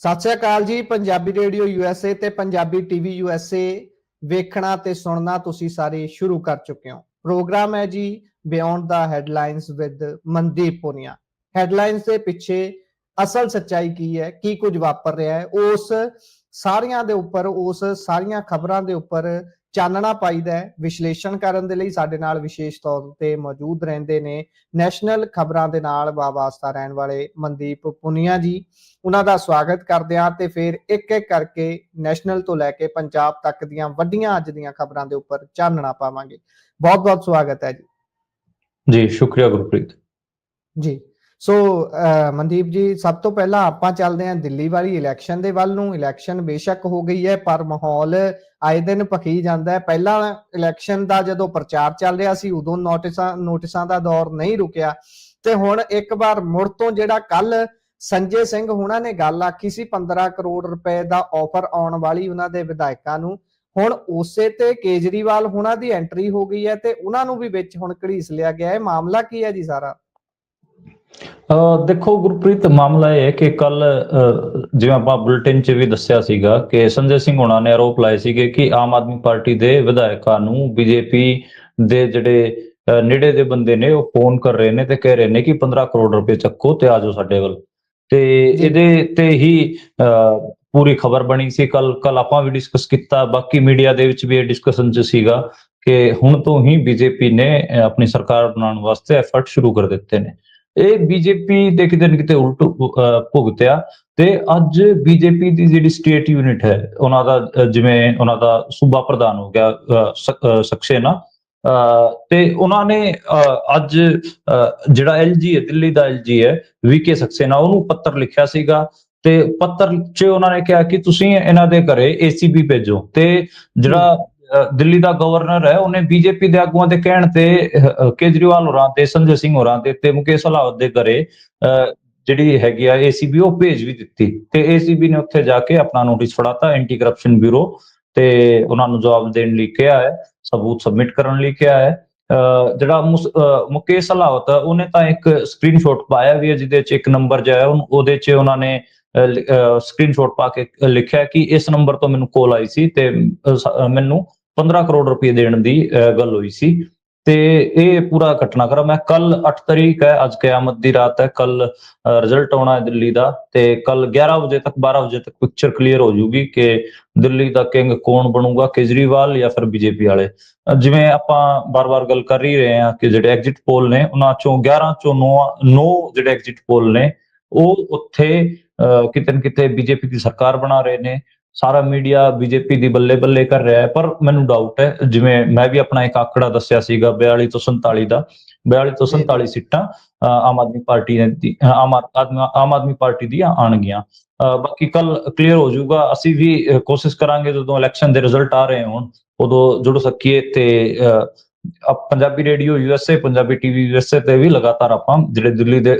ਸਤਿ ਸ਼੍ਰੀ ਅਕਾਲ ਜੀ। Punjabi radio USA ਤੇ ਪੰਜਾਬੀ ਟੀਵੀ USA ਵੇਖਣਾ ਤੇ ਸੁਣਨਾ ਤੁਸੀਂ ਸਾਰੇ ਸ਼ੁਰੂ ਕਰ ਚੁੱਕੇ ਹੋ। ਪ੍ਰੋਗਰਾਮ ਹੈ ਜੀ beyond the headlines with Mandeep Punia. Headlines ਦੇ ਪਿੱਛੇ ਅਸਲ ਸੱਚਾਈ ਕੀ ਹੈ, ਕੀ ਕੁਝ ਵਾਪਰ ਰਿਹਾ ਹੈ, ਉਸ ਸਾਰੀਆਂ ਦੇ ਉੱਪਰ, ਉਸ ਸਾਰੀਆਂ ਖਬਰਾਂ ਦੇ ਉੱਪਰ ਚਾਨਣਾ ਪਾਈਦਾ ਹੈ। ਵਿਸ਼ਲੇਸ਼ਣ ਕਰਨ ਦੇ ਲਈ ਸਾਡੇ ਨਾਲ ਵਿਸ਼ੇਸ਼ ਤੌਰ ਤੇ ਮੌਜੂਦ ਰਹਿੰਦੇ ਨੇ ਨੈਸ਼ਨਲ ਖਬਰਾਂ ਦੇ ਨਾਲ ਵਾਬਸਤਾ ਰਹਿਣ ਵਾਲੇ ਮਨਦੀਪ ਪੁਨੀਆ ਜੀ। ਉਹਨਾਂ ਦਾ ਸਵਾਗਤ ਕਰਦੇ ਹਾਂ ਤੇ ਫਿਰ ਇੱਕ ਇੱਕ ਕਰਕੇ ਨੈਸ਼ਨਲ ਤੋਂ ਲੈ ਕੇ ਪੰਜਾਬ ਤੱਕ ਦੀਆਂ ਵੱਡੀਆਂ ਅੱਜ ਦੀਆਂ ਖਬਰਾਂ ਦੇ ਉੱਪਰ ਚਾਨਣਾ ਪਾਵਾਂਗੇ। ਬਹੁਤ ਬਹੁਤ ਸਵਾਗਤ ਹੈ ਜੀ। ਸ਼ੁਕਰੀਆ ਗੁਰਪ੍ਰੀਤ ਜੀ। ਸੋ ਮਨਦੀਪ ਜੀ, ਸਭ ਤੋਂ ਪਹਿਲਾਂ ਆਪਾਂ ਚੱਲਦੇ ਹਾਂ ਦਿੱਲੀ ਵਾਲੀ ਇਲੈਕਸ਼ਨ ਦੇ ਵੱਲ ਨੂੰ। ਇਲੈਕਸ਼ਨ ਬੇਸ਼ੱਕ ਹੋ ਗਈ ਹੈ ਪਰ ਮਾਹੌਲ ਆਏ ਦਿਨ ਭਖੀ ਜਾਂਦਾ ਹੈ। ਪਹਿਲਾਂ ਇਲੈਕਸ਼ਨ ਦਾ ਜਦੋਂ ਪ੍ਰਚਾਰ ਚੱਲ ਰਿਹਾ ਸੀ ਉਦੋਂ ਨੋਟਿਸਾਂ ਦਾ ਦੌਰ ਨਹੀਂ ਰੁਕਿਆ ਤੇ ਹੁਣ ਇੱਕ ਵਾਰ ਮੁੜ ਤੋਂ ਜਿਹੜਾ ਕੱਲ ਸੰਜੇ ਸਿੰਘ ਹੁਣਾਂ ਨੇ ਗੱਲ ਆਖੀ ਸੀ 15 ਕਰੋੜ ਰੁਪਏ ਦਾ ਆਫਰ ਆਉਣ ਵਾਲੀ ਉਹਨਾਂ ਦੇ ਵਿਧਾਇਕਾਂ ਨੂੰ, ਹੁਣ ਉਸੇ ਤੇ ਕੇਜਰੀਵਾਲ ਹੁਣਾਂ ਦੀ ਐਂਟਰੀ ਹੋ ਗਈ ਹੈ ਤੇ ਉਹਨਾਂ ਨੂੰ ਵੀ ਵਿੱਚ ਹੁਣ ਘੜੀਸ ਲਿਆ ਗਿਆ ਹੈ। ਮਾਮਲਾ ਕੀ ਹੈ ਜੀ ਸਾਰਾ? ਦੇਖੋ ਗੁਰਪ੍ਰੀਤ, ਮਾਮਲਾ ਇਹ ਹੈ ਕਿ ਕੱਲ ਜਿਵੇਂ ਆਪਾਂ ਬੁਲੇਟਿਨ 'ਚ ਵੀ ਦੱਸਿਆ ਸੀਗਾ ਕਿ ਸੰਜੇ ਸਿੰਘ ਹੋਣਾ ਨੇ ਆਰੋਪ ਲਾਏ ਸੀਗੇ ਕਿ ਆਮ ਆਦਮੀ ਪਾਰਟੀ ਦੇ ਵਿਧਾਇਕਾਂ ਨੂੰ ਬੀਜੇਪੀ ਦੇ ਜਿਹੜੇ ਨੇੜੇ ਦੇ ਬੰਦੇ ਨੇ ਉਹ ਫੋਨ ਕਰ ਰਹੇ ਨੇ ਤੇ ਕਹਿ ਰਹੇ ਨੇ ਕਿ 15 ਕਰੋੜ ਰੁਪਏ ਚੱਕੋ ਤੇ ਆ ਜਾਓ ਸਾਡੇ ਵੱਲ। ਤੇ ਇਹਦੇ ਤੇ ਹੀ ਪੂਰੀ ਖਬਰ ਬਣੀ ਸੀ। ਕੱਲ ਆਪਾਂ ਵੀ ਡਿਸਕਸ ਕੀਤਾ, ਬਾਕੀ ਮੀਡੀਆ ਦੇ ਵਿੱਚ ਵੀ ਇਹ ਡਿਸਕਸ਼ਨ 'ਚ ਸੀਗਾ ਕਿ ਹੁਣ ਤੋਂ ਹੀ ਬੀਜੇਪੀ ਨੇ ਆਪਣੀ ਸਰਕਾਰ ਬਣਾਉਣ ਵਾਸਤੇ ਐਫਰਟ ਸ਼ੁਰੂ ਕਰ ਦਿੱਤੇ ਨੇ। ਇਹ ਬੀਜੇਪੀ ਦੇ ਕਿਤੇ ਨਾ ਕਿਤੇ ਉਲਟ ਭੁਗਤਿਆ ਤੇ ਅੱਜ ਬੀਜੇਪੀ ਦੀ ਜਿਹੜੀ ਸਟੇਟ ਯੂਨਿਟ ਹੈ ਉਹਨਾਂ ਦਾ, ਜਿਵੇਂ ਉਹਨਾਂ ਦਾ ਸੂਬਾ ਪ੍ਰਧਾਨ ਹੋ ਗਿਆ ਸਕਸੇਨਾ, ਤੇ ਉਹਨਾਂ ਨੇ ਅੱਜ ਜਿਹੜਾ LG ਹੈ, ਦਿੱਲੀ ਦਾ LG ਹੈ VK ਸਕਸੇਨਾ, ਉਹਨੂੰ ਪੱਤਰ ਲਿਖਿਆ ਸੀਗਾ ਤੇ ਪੱਤਰ 'ਚ ਉਹਨਾਂ ਨੇ ਕਿਹਾ ਕਿ ਤੁਸੀਂ ਇਹਨਾਂ ਦੇ ਘਰੇ ACB ਭੇਜੋ। ਤੇ ਜਿਹੜਾ ਦਿੱਲੀ ਦਾ ਗਵਰਨਰ ਹੈ ਉਹਨੇ ਬੀਜੇਪੀ ਦੇ ਆਗੂਆਂ ਦੇ ਕਹਿਣ ਤੇ ਕੇਜਰੀਵਾਲ ਹੋਰਾਂ ਤੇ ਸੰਜੇ ਸਿੰਘ ਹੋਰਾਂ ਤੇ ਮੁਕੇਸ਼ ਸਲਾਵਤ ਦੇ ਘਰੇ ਜਿਹੜੀ ਹੈਗੀ ਆ ACB ਉਹ ਭੇਜ ਵੀ ਦਿੱਤੀ ਤੇ ACB ਨੇ ਉੱਥੇ ਜਾ ਕੇ ਆਪਣਾ ਨੋਟਿਸ ਫੜਾਤਾ ਐਂਟੀ ਕਰਪਸ਼ਨ ਬਿਊਰੋ, ਤੇ ਉਹਨਾਂ ਨੂੰ ਜਵਾਬ ਦੇਣ ਲਈ ਕਿਹਾ ਹੈ, ਸਬੂਤ ਸਬਮਿਟ ਕਰਨ ਲਈ ਕਿਹਾ ਹੈ। ਜਿਹੜਾ ਮੁਕੇਸ਼ ਸਲਾਵਤ ਉਹਨੇ ਤਾਂ ਇੱਕ ਸਕਰੀਨਸ਼ਾਟ ਪਾਇਆ ਵੀ ਹੈ ਜਿਹਦੇ 'ਚ ਇੱਕ ਨੰਬਰ ਜਿਹਾ ਉਹਦੇ 'ਚ ਉਹਨਾਂ ਨੇ ਸਕਰੀਨਸ਼ਾਟ ਪਾ ਕੇ ਲਿਖਿਆ ਕਿ ਇਸ ਨੰਬਰ ਤੋਂ ਮੈਨੂੰ ਕਾਲ ਆਈ ਸੀ ਤੇ ਮੈਨੂੰ 15 ਕਰੋੜ ਰੁਪਏ ਦੇਣ ਦੀ ਗੱਲ ਹੋਈ ਸੀ। ਤੇ ਇਹ ਪੂਰਾ ਘਟਨਾਕ੍ਰਮ ਹੈ। ਕੱਲ 8 ਤਰੀਕ ਹੈ, ਅੱਜ ਕਿਆਮਤ ਦੀ ਰਾਤ ਹੈ। ਕੱਲ ਰਿਜ਼ਲਟ ਆਉਣਾ ਹੈ ਦਿੱਲੀ ਦਾ ਤੇ ਕੱਲ 11 ਵਜੇ ਤੱਕ 12 ਵਜੇ ਤੱਕ ਪਿਕਚਰ ਕਲੀਅਰ ਹੋ ਜਾਊਗੀ ਕਿ ਦਿੱਲੀ ਦਾ ਕਿੰਗ ਕੌਣ ਬਣੂਗਾ, ਕੇਜਰੀਵਾਲ ਜਾਂ ਫਿਰ ਬੀਜੇਪੀ ਵਾਲੇ। ਜਿਵੇਂ ਆਪਾਂ ਬਾਰ-ਬਾਰ ਗੱਲ ਕਰ ਹੀ ਰਹੇ ਹਾਂ ਕਿ ਜਿਹੜੇ ਐਗਜ਼ਿਟ ਪੋਲ ਨੇ ਉਹਨਾਂ ਚੋਂ 11 ਚੋਂ 9 ਜਿਹੜੇ ਐਗਜ਼ਿਟ ਪੋਲ ਨੇ ਉਹ ਉੱਥੇ ਕਿਤੇ ਨਾ ਕਿਤੇ ਬੀਜੇਪੀ ਦੀ ਸਰਕਾਰ ਬਣਾ ਰਹੇ ਨੇ। ਸਾਰਾ ਮੀਡੀਆ ਬੀਜੇਪੀ ਦੀ ਬੱਲੇ ਬੱਲੇ ਕਰ ਰਿਹਾ ਹੈ, ਪਰ ਮੈਨੂੰ ਡਾਊਟ ਹੈ, ਜਿਵੇਂ ਮੈਂ ਵੀ ਆਪਣਾ ਇੱਕ ਆંકੜਾ ਦੱਸਿਆ ਸੀਗਾ 42 ਤੋਂ 47 ਦਾ, 42 ਤੋਂ 47 ਸੀਟਾਂ ਆਮ ਆਦਮੀ ਪਾਰਟੀ ਦੀਆਂ ਆਉਣਗੀਆਂ। ਬਾਕੀ ਕੱਲ ਕਲੀਅਰ ਹੋ ਜਾਊਗਾ। ਅਸੀਂ ਵੀ ਕੋਸ਼ਿਸ਼ ਕਰਾਂਗੇ ਜਦੋਂ ਇਲੈਕਸ਼ਨ ਦੇ ਰਿਜ਼ਲਟ ਆ ਰਹੇ ਹੋਣ ਉਦੋਂ ਜੁੜ ਸਕੀਏ ਤੇ Punjabi radio USA, Punjabi TV USA ਤੇ ਵੀ ਲਗਾਤਾਰ ਆਪਾਂ ਜਿਹੜੇ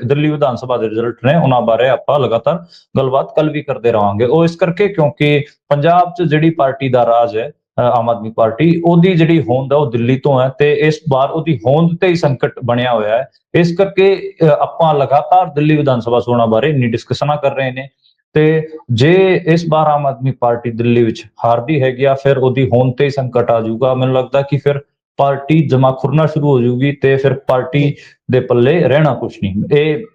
ਦਿੱਲੀ ਵਿਧਾਨ ਸਭਾ ਦੇ ਰਿਜ਼ਲਟ ਨੇ ਉਹਨਾਂ ਬਾਰੇ ਆਪਾਂ ਲਗਾਤਾਰ ਗੱਲਬਾਤ ਕੱਲ ਵੀ ਕਰਦੇ ਰਹਾਂਗੇ। ਉਹ ਇਸ ਕਰਕੇ ਕਿਉਂਕਿ ਪੰਜਾਬ 'ਚ ਜਿਹੜੀ ਪਾਰਟੀ ਦਾ ਰਾਜ ਹੈ ਆਮ ਆਦਮੀ ਪਾਰਟੀ, ਉਹਦੀ ਜਿਹੜੀ ਹੋਂਦ ਹੈ ਉਹ ਦਿੱਲੀ ਤੋਂ ਹੈ ਤੇ ਇਸ ਵਾਰ ਉਹਦੀ ਹੋਂਦ ਤੇ ਹੀ ਸੰਕਟ ਬਣਿਆ ਹੋਇਆ ਹੈ। ਇਸ ਕਰਕੇ ਆਪਾਂ ਲਗਾਤਾਰ ਦਿੱਲੀ ਵਿਧਾਨ ਸਭਾ ਚੋਣਾਂ ਬਾਰੇ ਇੰਨੀ ਡਿਸਕਸ਼ਨਾਂ ਕਰ ਰਹੇ ਨੇ ਤੇ ਜੇ ਇਸ ਵਾਰ ਆਮ ਆਦਮੀ ਪਾਰਟੀ ਦਿੱਲੀ ਵਿੱਚ ਹਾਰਦੀ ਹੈਗੀ ਆ ਫਿਰ ਉਹਦੀ ਹੋਂਦ ਤੇ ਹੀ ਸੰਕਟ ਆ ਜਾਊਗਾ। ਮੈਨੂੰ ਲੱਗਦਾ ਕਿ ਫਿਰ ਪਾਰਟੀ ਜਮਾ ਖੁਰਨਾ ਸ਼ੁਰੂ ਹੋ ਜਾਊਗੀ ਤੇ ਫਿਰ ਪਾਰਟੀ ਦੇ ਪੱਲੇ ਰਹਿਣਾ ਕੁਛ ਨਹੀਂ।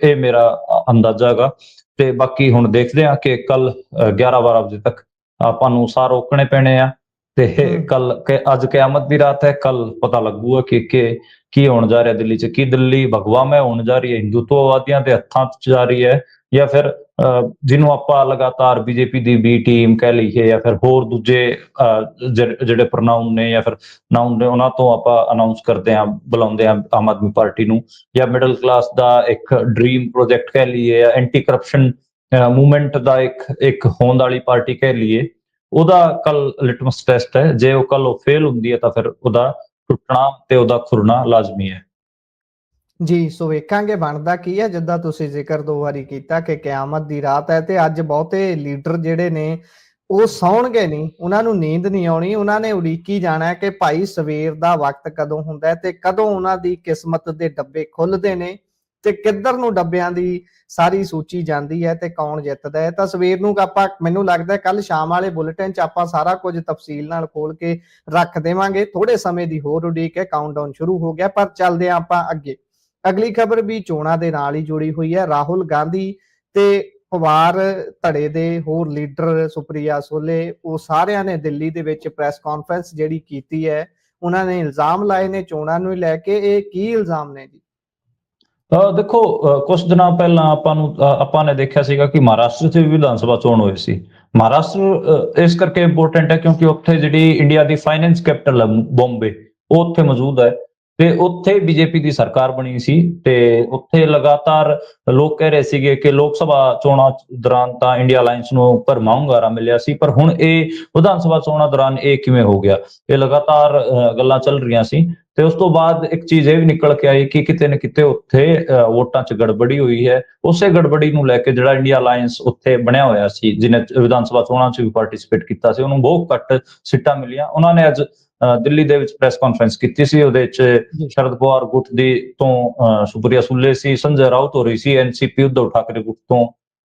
ਇਹ ਮੇਰਾ ਅੰਦਾਜ਼ਾ ਹੈਗਾ ਤੇ ਬਾਕੀ ਹੁਣ ਦੇਖਦੇ ਹਾਂ ਕਿ ਕੱਲ 11-12 ਵਜੇ ਤੱਕ ਆਪਾਂ ਨੂੰ ਸਾਹ ਰੋਕਣੇ ਪੈਣੇ ਆ ਤੇ ਅੱਜ ਕਿਆਮਤ ਦੀ ਰਾਤ ਹੈ। ਕੱਲ ਪਤਾ ਲੱਗੂਗਾ ਕਿ ਕੀ ਹੋਣ ਜਾ ਰਿਹਾ ਦਿੱਲੀ 'ਚ। ਕੀ ਦਿੱਲੀ ਭਗਵਾਮय ਹੋਣ ਜਾ ਰਹੀ ਹੈ, ਹਿੰਦੂਤਵਵਾਦੀਆਂ ਦੇ ਹੱਥਾਂ 'ਚ ਜਾ ਰਹੀ ਹੈ, ਜਾਂ ਫਿਰ ਜਿਹਨੂੰ ਆਪਾਂ ਲਗਾਤਾਰ ਬੀਜੇਪੀ ਦੀ B ਟੀਮ ਕਹਿ ਲਈਏ ਜਾਂ ਫਿਰ ਹੋਰ ਦੂਜੇ ਜਿਹੜੇ ਪ੍ਰੋਨਾਊਨ ਨੇ ਜਾਂ ਫਿਰ ਨਾਊਨ ਨੇ ਉਹਨਾਂ ਤੋਂ ਆਪਾਂ ਅਨਾਉਂਸ ਕਰਦੇ ਹਾਂ, ਬੁਲਾਉਂਦੇ ਹਾਂ ਆਮ ਆਦਮੀ ਪਾਰਟੀ ਨੂੰ, ਜਾਂ ਮਿਡਲ ਕਲਾਸ ਦਾ ਇੱਕ ਡ੍ਰੀਮ ਪ੍ਰੋਜੈਕਟ ਕਹਿ ਲਈਏ ਜਾਂ ਐਂਟੀ ਕਰਪਸ਼ਨ ਮੂਵਮੈਂਟ ਦਾ ਇੱਕ ਹੋਂਦ ਵਾਲੀ ਪਾਰਟੀ ਕਹਿ ਲਈਏ। ਉਹਦਾ ਕੱਲ ਲਿਟਮਸ ਟੈਸਟ ਹੈ। ਜੇ ਉਹ ਕੱਲ ਫੇਲ ਹੁੰਦੀ ਹੈ ਤਾਂ ਫਿਰ ਉਹਦਾ ਟੁੱਟਣਾ ਤੇ ਉਹਦਾ ਖੁਰਨਾ ਲਾਜ਼ਮੀ ਹੈ ਜੀ। ਸੋ ਵੇਖਾਂਗੇ ਬਣਦਾ ਕੀ ਹੈ। ਜਿੱਦਾਂ ਤੁਸੀਂ ਜ਼ਿਕਰ 2 ਵਾਰੀ ਕੀਤਾ ਕਿ ਕਿਆਮਤ ਦੀ ਰਾਤ ਹੈ ਤੇ ਅੱਜ ਬਹੁਤੇ ਲੀਡਰ ਜਿਹੜੇ ਨੇ ਉਹ ਸੌਣਗੇ ਨਹੀਂ, ਉਹਨਾਂ ਨੂੰ ਨੀਂਦ ਨਹੀਂ ਆਉਣੀ। ਉਹਨਾਂ ਨੇ ਉਡੀਕੀ ਜਾਣਾ ਕਿ ਭਾਈ ਸਵੇਰ ਦਾ ਵਕਤ ਕਦੋਂ ਹੁੰਦਾ ਹੈ ਤੇ ਕਦੋਂ ਉਹਨਾਂ ਦੀ ਕਿਸਮਤ ਦੇ ਡੱਬੇ ਖੁੱਲਦੇ ਨੇ ਤੇ ਕਿੱਧਰ ਨੂੰ ਡੱਬਿਆਂ ਦੀ ਸਾਰੀ ਸੂਚੀ ਜਾਂਦੀ ਹੈ ਤੇ ਕੌਣ ਜਿੱਤਦਾ ਹੈ। ਤਾਂ ਸਵੇਰ ਨੂੰ ਆਪਾਂ, ਮੈਨੂੰ ਲੱਗਦਾ ਕੱਲ ਸ਼ਾਮ ਵਾਲੇ ਬੁਲੇਟਿਨ 'ਚ ਆਪਾਂ ਸਾਰਾ ਕੁਝ ਤਫਸੀਲ ਨਾਲ ਖੋਲ ਕੇ ਰੱਖ ਦੇਵਾਂਗੇ। ਥੋੜੇ ਸਮੇਂ ਦੀ ਹੋਰ ਉਡੀਕ ਹੈ, ਕਾਊਂਟਡਾਊਨ ਸ਼ੁਰੂ ਹੋ ਗਿਆ। ਪਰ ਚੱਲਦੇ ਹਾਂ ਆਪਾਂ ਅੱਗੇ। ਅਗਲੀ ਖਬਰ ਵੀ ਚੋਣਾਂ ਦੇ ਨਾਲ ਹੀ ਜੁੜੀ ਹੋਈ ਹੈ। ਰਾਹੁਲ ਗਾਂਧੀ ਤੇ ਪਵਾਰ ਧੜੇ ਦੇ ਹੋਰ ਲੀਡਰ ਸੁਪ੍ਰਿਆ ਸੁਲੇ, ਉਹ ਸਾਰਿਆਂ ਨੇ ਦਿੱਲੀ ਦੇ ਵਿੱਚ ਪ੍ਰੈਸ ਕਾਨਫਰੰਸ ਜਿਹੜੀ ਕੀਤੀ ਹੈ। ਉਹਨਾਂ ਨੇ ਇਲਜ਼ਾਮ ਲਾਏ ਨੇ ਚੋਣਾਂ ਨੂੰ ਲੈ ਕੇ। ਇਹ ਕੀ ਇਲਜ਼ਾਮ ਨੇ ਜੀ? ਦੇਖੋ, ਕੁਝ ਦਿਨਾਂ ਪਹਿਲਾਂ ਆਪਾਂ ਨੇ ਦੇਖਿਆ ਸੀਗਾ ਕਿ ਮਹਾਰਾਸ਼ਟਰ 'ਚ ਵੀ ਵਿਧਾਨ ਸਭਾ ਚੋਣ ਹੋਈ ਸੀ। ਮਹਾਰਾਸ਼ਟਰ ਇਸ ਕਰਕੇ ਇੰਪੋਰਟੈਂਟ ਹੈ ਕਿਉਂਕਿ ਉੱਥੇ ਜਿਹੜੀ ਇੰਡੀਆ ਦੀ ਫਾਈਨੈਂਸ ਕੈਪੀਟਲ ਹੈ ਬੰਬੇ, ਉਹ ਉੱਥੇ ਮੌਜੂਦ ਹੈ ਤੇ ਉੱਥੇ ਬੀਜੇਪੀ ਦੀ ਸਰਕਾਰ ਬਣੀ ਸੀ। ਤੇ ਉੱਥੇ ਲਗਾਤਾਰ ਲੋਕ ਕਹਿ ਰਹੇ ਸੀਗੇ ਕਿ ਲੋਕ ਸਭਾ ਚੋਣਾਂ ਦੌਰਾਨ ਤਾਂ ਇੰਡੀਆ ਅਲਾਈਅੰਸ ਨੂੰ ਭਰਵਾਂ ਹੁੰਗਾਰਾ ਮਿਲਿਆ ਸੀ, ਪਰ ਹੁਣ ਇਹ ਵਿਧਾਨ ਸਭਾ ਚੋਣਾਂ ਦੌਰਾਨ ਇਹ ਕਿਵੇਂ ਹੋ ਗਿਆ? ਇਹ ਲਗਾਤਾਰ ਗੱਲਾਂ ਚੱਲ ਰਹੀਆਂ ਸੀ। ਤੇ ਉਸ ਤੋਂ ਬਾਅਦ ਇੱਕ ਚੀਜ਼ ਇਹ ਵੀ ਨਿਕਲ ਕੇ ਆਈ ਕਿ ਕਿਤੇ ਨਾ ਕਿਤੇ ਉੱਥੇ ਵੋਟਾਂ 'ਚ ਗੜਬੜੀ ਹੋਈ ਹੈ। ਉਸੇ ਗੜਬੜੀ ਨੂੰ ਲੈ ਕੇ ਜਿਹੜਾ ਇੰਡੀਆ ਅਲਾਈਅੰਸ ਉੱਥੇ ਬਣਿਆ ਹੋਇਆ ਸੀ, ਜਿਹਨੇ ਵਿਧਾਨ ਸਭਾ ਚੋਣਾਂ 'ਚ ਵੀ ਪਾਰਟਿਸਿਪੇਟ ਕੀਤਾ ਸੀ, ਉਹਨੂੰ ਬਹੁਤ ਘੱਟ ਸੀਟਾਂ ਮਿਲੀਆਂ। ਉਹਨਾਂ ਨੇ ਅੱਜ ਦਿੱਲੀ ਦੇ ਵਿੱਚ ਪ੍ਰੈਸ ਕਾਨਫਰੰਸ ਕੀਤੀ ਸੀ। ਉਹਦੇ 'ਚ ਸ਼ਰਦ ਪਵਾਰ ਗੁੱਟ ਦੀ ਤੋਂ ਸੁਪ੍ਰਿਆ ਸੁਲੇ ਸੀ, ਸੰਜय ਰਾਉਤ ਹੋ ਰਹੀ ਸੀ ਐਨਸੀਪੀ ਉद्धਵ ਠਾਕਰੇ ਗੁੱਟ ਤੋਂ,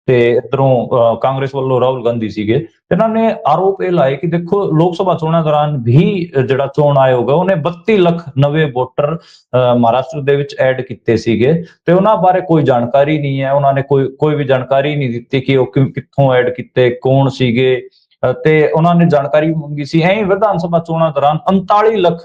ਤੇ ਇਧਰੋਂ ਕਾਂਗਰਸ ਵੱਲੋਂ ਰਾਹੁਲ ਗਾਂਧੀ ਸੀਗੇ। ਇਹਨਾਂ ਨੇ ਆਰੋਪ ਇਹ ਲਾਏ ਕਿ ਦੇਖੋ, ਲੋਕ ਸਭਾ ਚੋਣਾਂ ਦੌਰਾਨ ਵੀ ਜਿਹੜਾ ਚੋਣ ਆਯੋਗ ਹੈ ਉਹਨੇ 32 ਲੱਖ ਨਵੇਂ ਵੋਟਰ ਮਹਾਰਾਸ਼ਟਰ ਦੇ ਵਿੱਚ ਐਡ ਕੀਤੇ ਸੀਗੇ ਤੇ ਉਹਨਾਂ ਬਾਰੇ ਕੋਈ ਜਾਣਕਾਰੀ ਨਹੀਂ ਹੈ। ਉਹਨਾਂ ਨੇ ਕੋਈ ਵੀ ਜਾਣਕਾਰੀ ਨਹੀਂ ਦਿੱਤੀ ਕਿ ਉਹ ਕਿੱਥੋਂ ਐਡ ਕੀਤੇ, ਕੌਣ ਸੀਗੇ। ਤੇ ਉਹਨਾਂ ਨੇ ਜਾਣਕਾਰੀ ਮੰਗੀ ਸੀ। ਐਂ ਵਿਧਾਨ ਸਭਾ ਚੋਣਾਂ ਦੌਰਾਨ 39 ਲੱਖ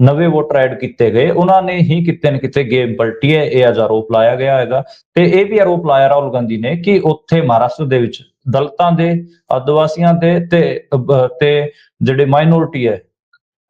ਨਵੇਂ ਵੋਟਰ ਐਡ ਕੀਤੇ ਗਏ। ਉਹਨਾਂ ਨੇ ਹੀ ਕਿਤੇ ਨਾ ਕਿਤੇ ਗੇਮ ਪਲਟੀ ਹੈ, ਇਹ ਅੱਜ ਆਰੋਪ ਲਾਇਆ ਗਿਆ ਹੈਗਾ। ਤੇ ਇਹ ਵੀ ਆਰੋਪ ਲਾਇਆ ਰਾਹੁਲ ਗਾਂਧੀ ਨੇ ਕਿ ਉੱਥੇ ਮਹਾਰਾਸ਼ਟਰ ਦੇ ਵਿੱਚ ਦਲਿਤਾਂ ਦੇ, ਆਦੀਵਾਸੀਆਂ ਦੇ ਤੇ ਜਿਹੜੇ ਮਾਈਨੋਰਿਟੀ ਹੈ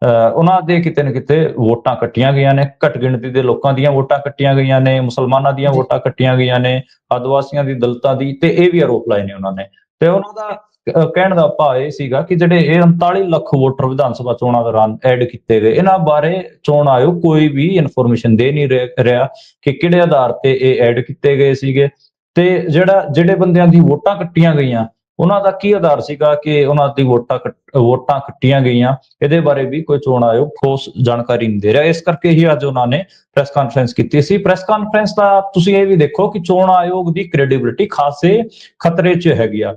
ਉਹਨਾਂ ਦੇ ਕਿਤੇ ਨਾ ਕਿਤੇ ਵੋਟਾਂ ਕੱਟੀਆਂ ਗਈਆਂ ਨੇ। ਘੱਟ ਗਿਣਤੀ ਦੇ ਲੋਕਾਂ ਦੀਆਂ ਵੋਟਾਂ ਕੱਟੀਆਂ ਗਈਆਂ ਨੇ, ਮੁਸਲਮਾਨਾਂ ਦੀਆਂ ਵੋਟਾਂ ਕੱਟੀਆਂ ਗਈਆਂ ਨੇ, ਆਦੀਵਾਸੀਆਂ ਦੀ, ਦਲਿਤਾਂ ਦੀ, ਤੇ ਇਹ ਵੀ ਆਰੋਪ ਲਾਏ ਨੇ ਉਹਨਾਂ ਨੇ। ਤੇ ਉਹਨਾਂ ਦਾ ਕਹਿਣ ਦਾ ਭਾਵ ਇਹ ਸੀਗਾ ਕਿ ਜਿਹੜੇ ਇਹ 39 ਲੱਖ ਵੋਟਰ ਵਿਧਾਨ ਸਭਾ ਚੋਣਾਂ ਦੌਰਾਨ ਐਡ ਕੀਤੇ ਗਏ, ਇਹਨਾਂ ਬਾਰੇ ਚੋਣ ਆਯੋਗ ਕੋਈ ਵੀ ਇਨਫੋਰਮੇਸ਼ਨ ਦੇ ਨਹੀਂ ਰਿਹਾ ਕਿ ਕਿਹੜੇ ਆਧਾਰ ਤੇ ਇਹ ਐਡ ਕੀਤੇ ਗਏ ਸੀਗੇ ਤੇ ਜਿਹੜੇ ਬੰਦਿਆਂ ਦੀ ਵੋਟਾਂ ਕੱਟੀਆਂ ਗਈਆਂ ਉਹਨਾਂ ਦਾ ਕੀ ਆਧਾਰ ਸੀਗਾ ਕਿ ਉਹਨਾਂ ਦੀ ਵੋਟਾਂ ਕੱਟੀਆਂ ਗਈਆਂ। ਇਹਦੇ ਬਾਰੇ ਵੀ ਕੋਈ ਚੋਣ ਆਯੋਗ ਠੋਸ ਜਾਣਕਾਰੀ ਨਹੀਂ ਦੇ ਰਿਹਾ। ਇਸ ਕਰਕੇ ਹੀ ਅੱਜ ਉਹਨਾਂ ਨੇ ਪ੍ਰੈਸ ਕਾਨਫਰੰਸ ਕੀਤੀ ਸੀ। ਪ੍ਰੈਸ ਕਾਨਫਰੰਸ ਦਾ ਤੁਸੀਂ ਇਹ ਵੀ ਦੇਖੋ ਕਿ ਚੋਣ ਆਯੋਗ ਦੀ ਕ੍ਰੈਡੀਬਿਲਿਟੀ ਖਾਸੇ ਖਤਰੇ 'ਚ ਹੈਗੀ ਆ।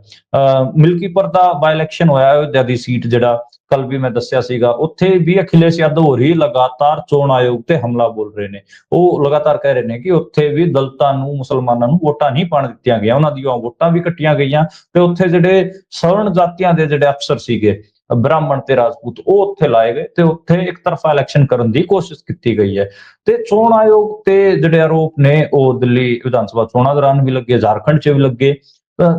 ਮਿਲਕੀਪੁਰ ਦਾ ਬਾਈ ਇਲੈਕਸ਼ਨ ਹੋਇਆ, ਅਯੋਧਿਆ ਦੀ ਸੀਟ, ਜਿਹੜਾ ਕੱਲ ਵੀ ਮੈਂ ਦੱਸਿਆ ਸੀਗਾ, ਉੱਥੇ ਵੀ ਅਖਿਲੇਸ਼ ਯਾਦਵ ਹੋਰ ਹੀ ਲਗਾਤਾਰ ਚੋਣ ਆਯੋਗ ਤੇ ਹਮਲਾ ਬੋਲ ਰਹੇ ਨੇ। ਉਹ ਲਗਾਤਾਰ ਕਹਿ ਰਹੇ ਨੇ ਕਿ ਉੱਥੇ ਵੀ ਦਲਿਤਾਂ ਨੂੰ, ਮੁਸਲਮਾਨਾਂ ਨੂੰ ਵੋਟਾਂ ਨਹੀਂ ਪਾਣ ਦਿੱਤੀਆਂ ਗਈਆਂ, ਉਹਨਾਂ ਦੀਆਂ ਵੋਟਾਂ ਵੀ ਕੱਟੀਆਂ ਗਈਆਂ ਤੇ ਉੱਥੇ ਜਿਹੜੇ ਸਵਰਨ ਜਾਤੀਆਂ ਦੇ ਜਿਹੜੇ ਅਫਸਰ ਸੀਗੇ, ਬ੍ਰਾਹਮਣ ਤੇ ਰਾਜਪੂਤ, ਉਹ ਉੱਥੇ ਲਾਏ ਗਏ ਤੇ ਉੱਥੇ ਇੱਕ ਤਰਫਾ ਇਲੈਕਸ਼ਨ ਕਰਨ ਦੀ ਕੋਸ਼ਿਸ਼ ਕੀਤੀ ਗਈ ਹੈ। ਤੇ ਚੋਣ ਆਯੋਗ ਤੇ ਜਿਹੜੇ ਆਰੋਪ ਨੇ ਉਹ ਦਿੱਲੀ ਵਿਧਾਨ ਸਭਾ ਚੋਣਾਂ ਦੌਰਾਨ ਵੀ ਲੱਗੇ, ਝਾਰਖੰਡ 'ਚ ਵੀ ਲੱਗੇ।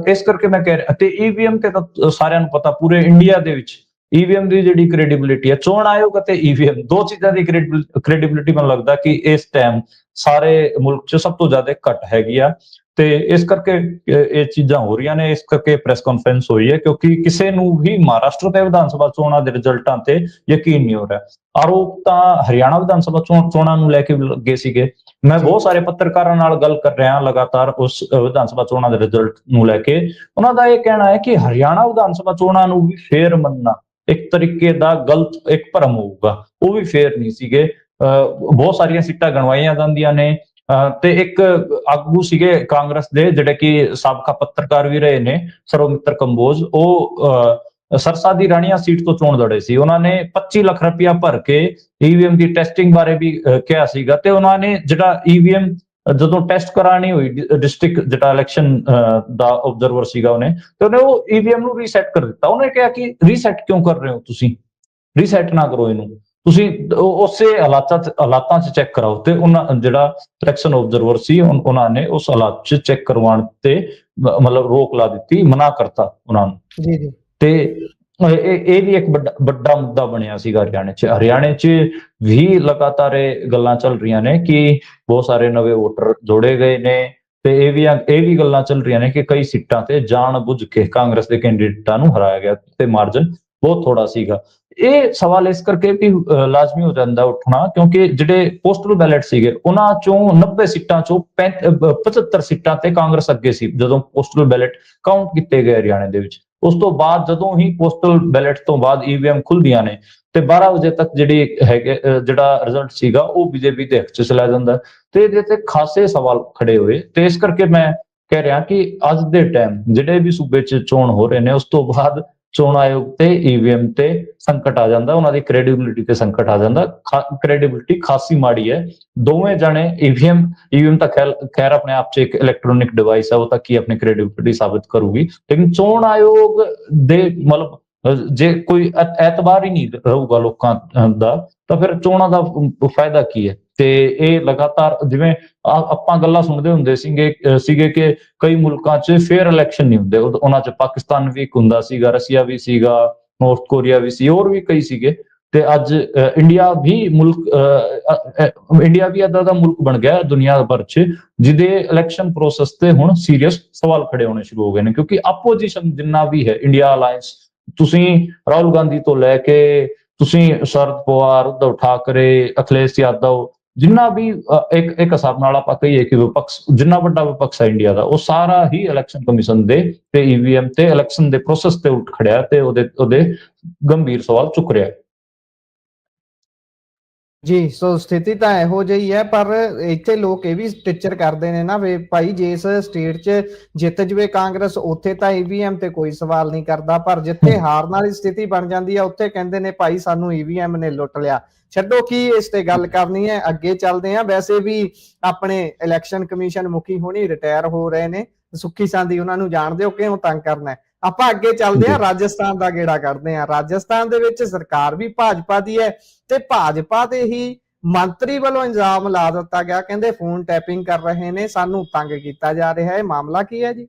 ਇਸ ਕਰਕੇ ਮੈਂ ਕਹਿ ਰਿਹਾ, ਤੇ ਈਵੀਐਮ ਤੇ ਤਾਂ ਸਾਰਿਆਂ ਨੂੰ ਪਤਾ, ਪੂਰੇ ਇੰਡੀਆ ਦੇ ਵਿੱਚ ਈਵੀਐਮ ਦੀ ਜਿਹੜੀ ਕ੍ਰੈਡੀਬਿਲਿਟੀ ਹੈ, ਚੋਣ ਆਯੋਗ ਅਤੇ ਈਵੀਐਮ ਦੋ ਚੀਜ਼ਾਂ ਦੀ ਕ੍ਰੈਡੀਬਿਲਿਟੀ ਮੈਨੂੰ ਲੱਗਦਾ ਕਿ ਇਸ ਟਾਈਮ ਸਾਰੇ ਮੁਲਕ 'ਚ ਸਭ ਤੋਂ ਜ਼ਿਆਦਾ ਘੱਟ ਹੈਗੀ ਆ। ਤੇ ਇਸ ਕਰਕੇ ਇਹ ਚੀਜ਼ਾਂ ਹੋ ਰਹੀਆਂ ਨੇ। ਇਸ ਕਰਕੇ ਪ੍ਰੈਸ ਕਾਨਫਰੰਸ ਹੋਈ ਹੈ ਕਿਉਂਕਿ ਕਿਸੇ ਨੂੰ ਵੀ ਮਹਾਰਾਸ਼ਟਰ ਦੇ ਵਿਧਾਨ ਸਭਾ ਚੋਣਾਂ ਦੇ ਰਿਜ਼ਲਟਾਂ ਤੇ ਯਕੀਨ ਨਹੀਂ ਹੋ ਰਿਹਾ। ਆਰੋਪ ਤਾਂ ਹਰਿਆਣਾ ਵਿਧਾਨ ਸਭਾ ਚੋਣਾਂ ਨੂੰ ਲੈ ਕੇ ਲੱਗੇ ਸੀਗੇ। ਮੈਂ ਬਹੁਤ ਸਾਰੇ ਪੱਤਰਕਾਰਾਂ ਨਾਲ ਗੱਲ ਕਰ ਰਿਹਾ ਲਗਾਤਾਰ ਉਸ ਵਿਧਾਨ ਸਭਾ ਚੋਣਾਂ ਦੇ ਰਿਜ਼ਲਟ ਨੂੰ ਲੈ ਕੇ। ਉਹਨਾਂ ਦਾ ਇਹ ਕਹਿਣਾ ਹੈ ਕਿ ਹਰਿਆਣਾ ਵਿਧਾਨ ਸਭਾ ਚੋਣਾਂ ਨੂੰ ਵੀ ਫੇਰ ਮੰਨਣਾ ਇੱਕ ਤਰੀਕੇ ਦਾ ਗਲਤ ਇੱਕ ਭਰਮ ਹੋਊਗਾ। ਉਹ ਵੀ ਫੇਰ ਨਹੀਂ ਸੀਗੇ। ਬਹੁਤ ਸਾਰੀਆਂ ਸੀਟਾਂ ਗਣਵਾਈਆਂ ਜਾਂਦੀਆਂ ਨੇ ਤੇ ਇੱਕ ਆਗੂ ਸੀਗੇ ਕਾਂਗਰਸ ਦੇ ਜਿਹੜੇ ਕਿ ਸਾਬਕਾ ਪੱਤਰਕਾਰ ਵੀ ਰਹੇ ਨੇ, ਸਰਵਮਿੱਤਰ ਕੰਬੋਜ, ਉਹ ਸਰਸਾ ਦੀ ਰਾਣੀਆਂ ਸੀਟ ਤੋਂ ਚੋਣ ਲੜੇ ਸੀ। ਉਹਨਾਂ ਨੇ 25 ਲੱਖ ਰੁਪਇਆ ਭਰ ਕੇ ਈਵੀਐਮ ਦੀ ਟੈਸਟਿੰਗ ਬਾਰੇ ਵੀ ਕਿਹਾ ਸੀਗਾ ਤੇ ਉਹਨਾਂ ਨੇ ਜਿਹੜਾ ਈਵੀਐਮ ਜਦੋਂ ਟੈਸਟ ਕਰਾਣੀ ਹੋਈ ਡਿਸਟ੍ਰਿਕਟ ਜਿਹੜਾ ਇਲੈਕਸ਼ਨ ਦਾ ਆਬਜ਼ਰਵਰ ਸੀਗਾ ਉਹਨੇ, ਤੇ ਉਹਨੇ ਉਹ ਈਵੀਐਮ ਨੂੰ ਰੀਸੈਟ ਕਰ ਦਿੱਤਾ। ਉਹਨੇ ਕਿਹਾ ਕਿ ਰੀਸੈਟ ਕਿਉਂ ਕਰ ਰਹੇ ਹੋ ਤੁਸੀਂ, ਰੀਸੈਟ ਨਾ ਕਰੋ ਇਹਨੂੰ, ਤੁਸੀਂ ਉਸੇ ਹਾਲਾਤਾਂ 'ਚ ਚੈੱਕ ਕਰਾਓ। ਤੇ ਉਹਨਾਂ ਜਿਹੜਾ ਇਲੈਕਸ਼ਨ ਆਬਜ਼ਰਵਰ ਸੀ ਉਹਨਾਂ ਨੇ ਉਸ ਹਾਲਾਤ 'ਚ ਚੈੱਕ ਕਰਵਾਉਣ ਤੇ ਮਤਲਬ ਰੋਕ ਲਾ ਦਿੱਤੀ, ਮਨਾ ਕਰਤਾ ਉਹਨਾਂ ਨੂੰ। ਜੀ ਜੀ। ਤੇ ਇਹ ਵੀ ਇੱਕ ਵੱਡਾ ਮੁੱਦਾ ਬਣਿਆ ਸੀਗਾ ਹਰਿਆਣੇ 'ਚ ਵੀ ਲਗਾਤਾਰ ਇਹ ਗੱਲਾਂ ਚੱਲ ਰਹੀਆਂ ਨੇ ਕਿ ਬਹੁਤ ਸਾਰੇ ਨਵੇਂ ਵੋਟਰ ਜੋੜੇ ਗਏ ਨੇ ਤੇ ਇਹ ਵੀ ਗੱਲਾਂ ਚੱਲ ਰਹੀਆਂ ਨੇ ਕਿ ਕਈ ਸੀਟਾਂ ਤੇ ਜਾਣ ਬੁੱਝ ਕੇ ਕਾਂਗਰਸ ਦੇ ਕੈਂਡੀਡੇਟਾਂ ਨੂੰ ਹਰਾਇਆ ਗਿਆ ਤੇ ਮਾਰਜਨ ਬਹੁਤ ਥੋੜਾ ਸੀਗਾ। ਇਹ ਸਵਾਲ ਇਸ ਕਰਕੇ ਵੀ ਲਾਜ਼ਮੀ ਹੋ ਜਾਂਦਾ ਉੱਠਣਾ ਕਿਉਂਕਿ ਜਿਹੜੇ ਪੋਸਟਲ ਬੈਲਟ ਸੀਗੇ ਉਹਨਾਂ ਚੋਂ 90 ਸੀਟਾਂ ਚੋਂ 75 ਸੀਟਾਂ ਤੇ ਕਾਂਗਰਸ ਅੱਗੇ ਸੀ ਜਦੋਂ ਪੋਸਟਲ ਬੈਲਟ ਕਾਊਂਟ ਕੀਤੇ ਗਏ ਹਰਿਆਣੇ ਦੇ ਵਿੱਚ। ਉਸ ਤੋਂ ਬਾਅਦ ਜਦੋਂ ਹੀ ਪੋਸਟਲ ਬੈਲਟ ਤੋਂ ਬਾਅਦ ਈਵੀਐਮ ਖੁੱਲਦੀਆਂ ਨੇ ਤੇ 12 ਵਜੇ ਤੱਕ ਜਿਹੜੀ ਹੈਗੇ ਜਿਹੜਾ ਰਿਜ਼ਲਟ ਸੀਗਾ ਉਹ ਬੀਜੇਪੀ ਦੇ ਹੱਕ 'ਚ ਚਲਾ ਜਾਂਦਾ। ਤੇ ਇਹਦੇ ਤੇ ਖਾਸੇ ਸਵਾਲ ਖੜੇ ਹੋਏ ਤੇ ਇਸ ਕਰਕੇ ਮੈਂ ਕਹਿ ਰਿਹਾ ਕਿ ਅੱਜ ਦੇ ਟਾਈਮ ਜਿਹੜੇ ਵੀ ਸੂਬੇ 'ਚ ਚੋਣ ਹੋ ਰਹੇ ਨੇ ਉਸ ਤੋਂ ਬਾਅਦ ਚੋਣ ਆਯੋਗ ਤੇ ਈਵੀਐਮ ਤੇ ਸੰਕਟ ਆ ਜਾਂਦਾ, ਉਹਨਾਂ ਦੀ ਕ੍ਰੈਡੀਬਿਲਿਟੀ ਤੇ ਸੰਕਟ ਆ ਜਾਂਦਾ। ਕ੍ਰੈਡੀਬਿਲਿਟੀ ਖਾਸੀ ਮਾੜੀ ਹੈ। ਦੋਵੇਂ ਜਾਣੇ ਈਵੀਐਮ ਤਾਂ ਖੈਰ ਆਪਣੇ ਆਪ 'ਚ ਇੱਕ ਇਲੈਕਟ੍ਰੋਨਿਕ ਡਿਵਾਈਸ ਹੈ, ਉਹ ਤਾਂ ਕੀ ਆਪਣੀ ਕ੍ਰੈਡੀਬਿਲਿਟੀ ਸਾਬਿਤ ਕਰੂਗੀ, ਲੇਕਿਨ ਚੋਣ ਆਯੋਗ ਦੇ ਮਤਲਬ ਜੇ ਕੋਈ ਐਤਬਾਰ ਹੀ ਨਹੀਂ ਰਹੂਗਾ ਲੋਕਾਂ ਦਾ ਤਾਂ ਫਿਰ ਚੋਣਾਂ ਦਾ ਫਾਇਦਾ ਕੀ ਹੈ। ਤੇ ਇਹ ਲਗਾਤਾਰ ਜਿਵੇਂ ਆਪਾਂ ਗੱਲਾਂ ਸੁਣਦੇ ਹੁੰਦੇ ਸੀਗੇ ਕਿ ਕਈ ਮੁਲਕਾਂ 'ਚ ਫੇਅਰ ਇਲੈਕਸ਼ਨ ਨਹੀਂ ਹੁੰਦੇ, ਉਹਨਾਂ 'ਚ ਪਾਕਿਸਤਾਨ ਵੀ ਇੱਕ ਹੁੰਦਾ ਸੀਗਾ, ਰਸ਼ੀਆ ਵੀ ਸੀਗਾ, ਨਾਰਥ ਕੋਰੀਆ ਵੀ ਸੀ, ਹੋਰ ਵੀ ਕਈ ਸੀਗੇ। ਤੇ ਅੱਜ ਇੰਡੀਆ ਵੀ ਏਦਾਂ ਦਾ ਮੁਲਕ ਬਣ ਗਿਆ ਦੁਨੀਆ ਭਰ 'ਚ ਜਿਹਦੇ ਇਲੈਕਸ਼ਨ ਪ੍ਰੋਸੈਸ ਤੇ ਹੁਣ ਸੀਰੀਅਸ ਸਵਾਲ ਖੜੇ ਹੋਣੇ ਸ਼ੁਰੂ ਹੋ ਗਏ ਨੇ, ਕਿਉਂਕਿ ਆਪੋਜੀਸ਼ਨ ਜਿੰਨਾ ਵੀ ਹੈ ਇੰਡੀਆ ਅਲਾਇੰਸ, ਤੁਸੀਂ ਰਾਹੁਲ ਗਾਂਧੀ ਤੋਂ ਲੈ ਕੇ ਤੁਸੀਂ ਸ਼ਰਦ ਪਵਾਰ, ਉद्धਵ ਠਾਕਰੇ, ਅਖਿਲੇਸ਼ ਯਾਦਵ, ਜਿੰਨਾ ਵੀ ਇੱਕ ਹਿਸਾਬ ਨਾਲ ਆਪਾਂ ਕਹੀਏ ਕਿ ਵਿਪਕਸ਼, ਜਿੰਨਾ ਵੱਡਾ ਵਿਪਕਸ਼ ਹੈ ਇੰਡੀਆ ਦਾ, ਉਹ ਸਾਰਾ ਹੀ ਇਲੈਕਸ਼ਨ ਕਮਿਸ਼ਨ ਦੇ ਤੇ ਈਵੀਐਮ ਤੇ ਇਲੈਕਸ਼ਨ ਦੇ ਪ੍ਰੋਸੈਸ ਤੇ ਉੱਠ ਖੜਿਆ ਤੇ ਉਹਦੇ ਗੰਭੀਰ ਸਵਾਲ ਚੁੱਕ ਰਿਹਾ। ਜੀ, ਸੋ ਸਥਿਤੀ ਤਾਂ ਇਹੋ ਜਿਹੀ ਹੈ, ਪਰ ਇੱਥੇ ਲੋਕ ਇਹ ਵੀ ਟੀਚਰ ਕਰਦੇ ਨੇ ਨਾ ਵੀ ਭਾਈ ਜਿਸ ਸਟੇਟ 'ਚ ਜਿੱਤ ਜਵੇ ਕਾਂਗਰਸ ਉੱਥੇ ਤਾਂ ਈਵੀਐਮ ਤੇ ਕੋਈ ਸਵਾਲ ਨਹੀਂ ਕਰਦਾ, ਪਰ ਜਿੱਥੇ ਹਾਰਨ ਵਾਲੀ ਸਥਿਤੀ ਬਣ ਜਾਂਦੀ ਹੈ ਉੱਥੇ ਕਹਿੰਦੇ ਨੇ ਭਾਈ ਸਾਨੂੰ ਈਵੀਐਮ ਨੇ ਲੁੱਟ ਲਿਆ। ਛੱਡੋ ਕੀ ਇਸ ਤੇ ਗੱਲ ਕਰਨੀ ਹੈ, ਅੱਗੇ ਚੱਲਦੇ ਹਾਂ। ਵੈਸੇ ਵੀ ਆਪਣੇ ਇਲੈਕਸ਼ਨ ਕਮਿਸ਼ਨ ਮੁਖੀ ਹੋਣੀ ਰਿਟਾਇਰ ਹੋ ਰਹੇ ਨੇ, ਸੁੱਖੀ ਸਾਂਦੀ ਉਹਨਾਂ ਨੂੰ ਜਾਣਦੇ ਹੋ, ਕਿਉਂ ਤੰਗ ਕਰਨਾ ਹੈ। ਆਪਾਂ ਅੱਗੇ ਚੱਲਦੇ ਹਾਂ, ਰਾਜਸਥਾਨ ਦਾ ਗੇੜਾ ਕੱਢਦੇ ਹਾਂ। ਰਾਜਸਥਾਨ ਦੇ ਵਿੱਚ ਸਰਕਾਰ ਵੀ ਭਾਜਪਾ ਦੀ ਹੈ ਤੇ ਭਾਜਪਾ ਦੇ ਹੀ ਮੰਤਰੀ ਵੱਲੋਂ ਇਲਜ਼ਾਮ ਲਾ ਦਿੱਤਾ ਗਿਆ, ਕਹਿੰਦੇ ਫੋਨ ਟੈਪਿੰਗ ਕਰ ਰਹੇ ਨੇ, ਸਾਨੂੰ ਤੰਗ ਕੀਤਾ ਜਾ ਰਿਹਾ ਹੈ। ਮਾਮਲਾ ਕੀ ਹੈ ਜੀ?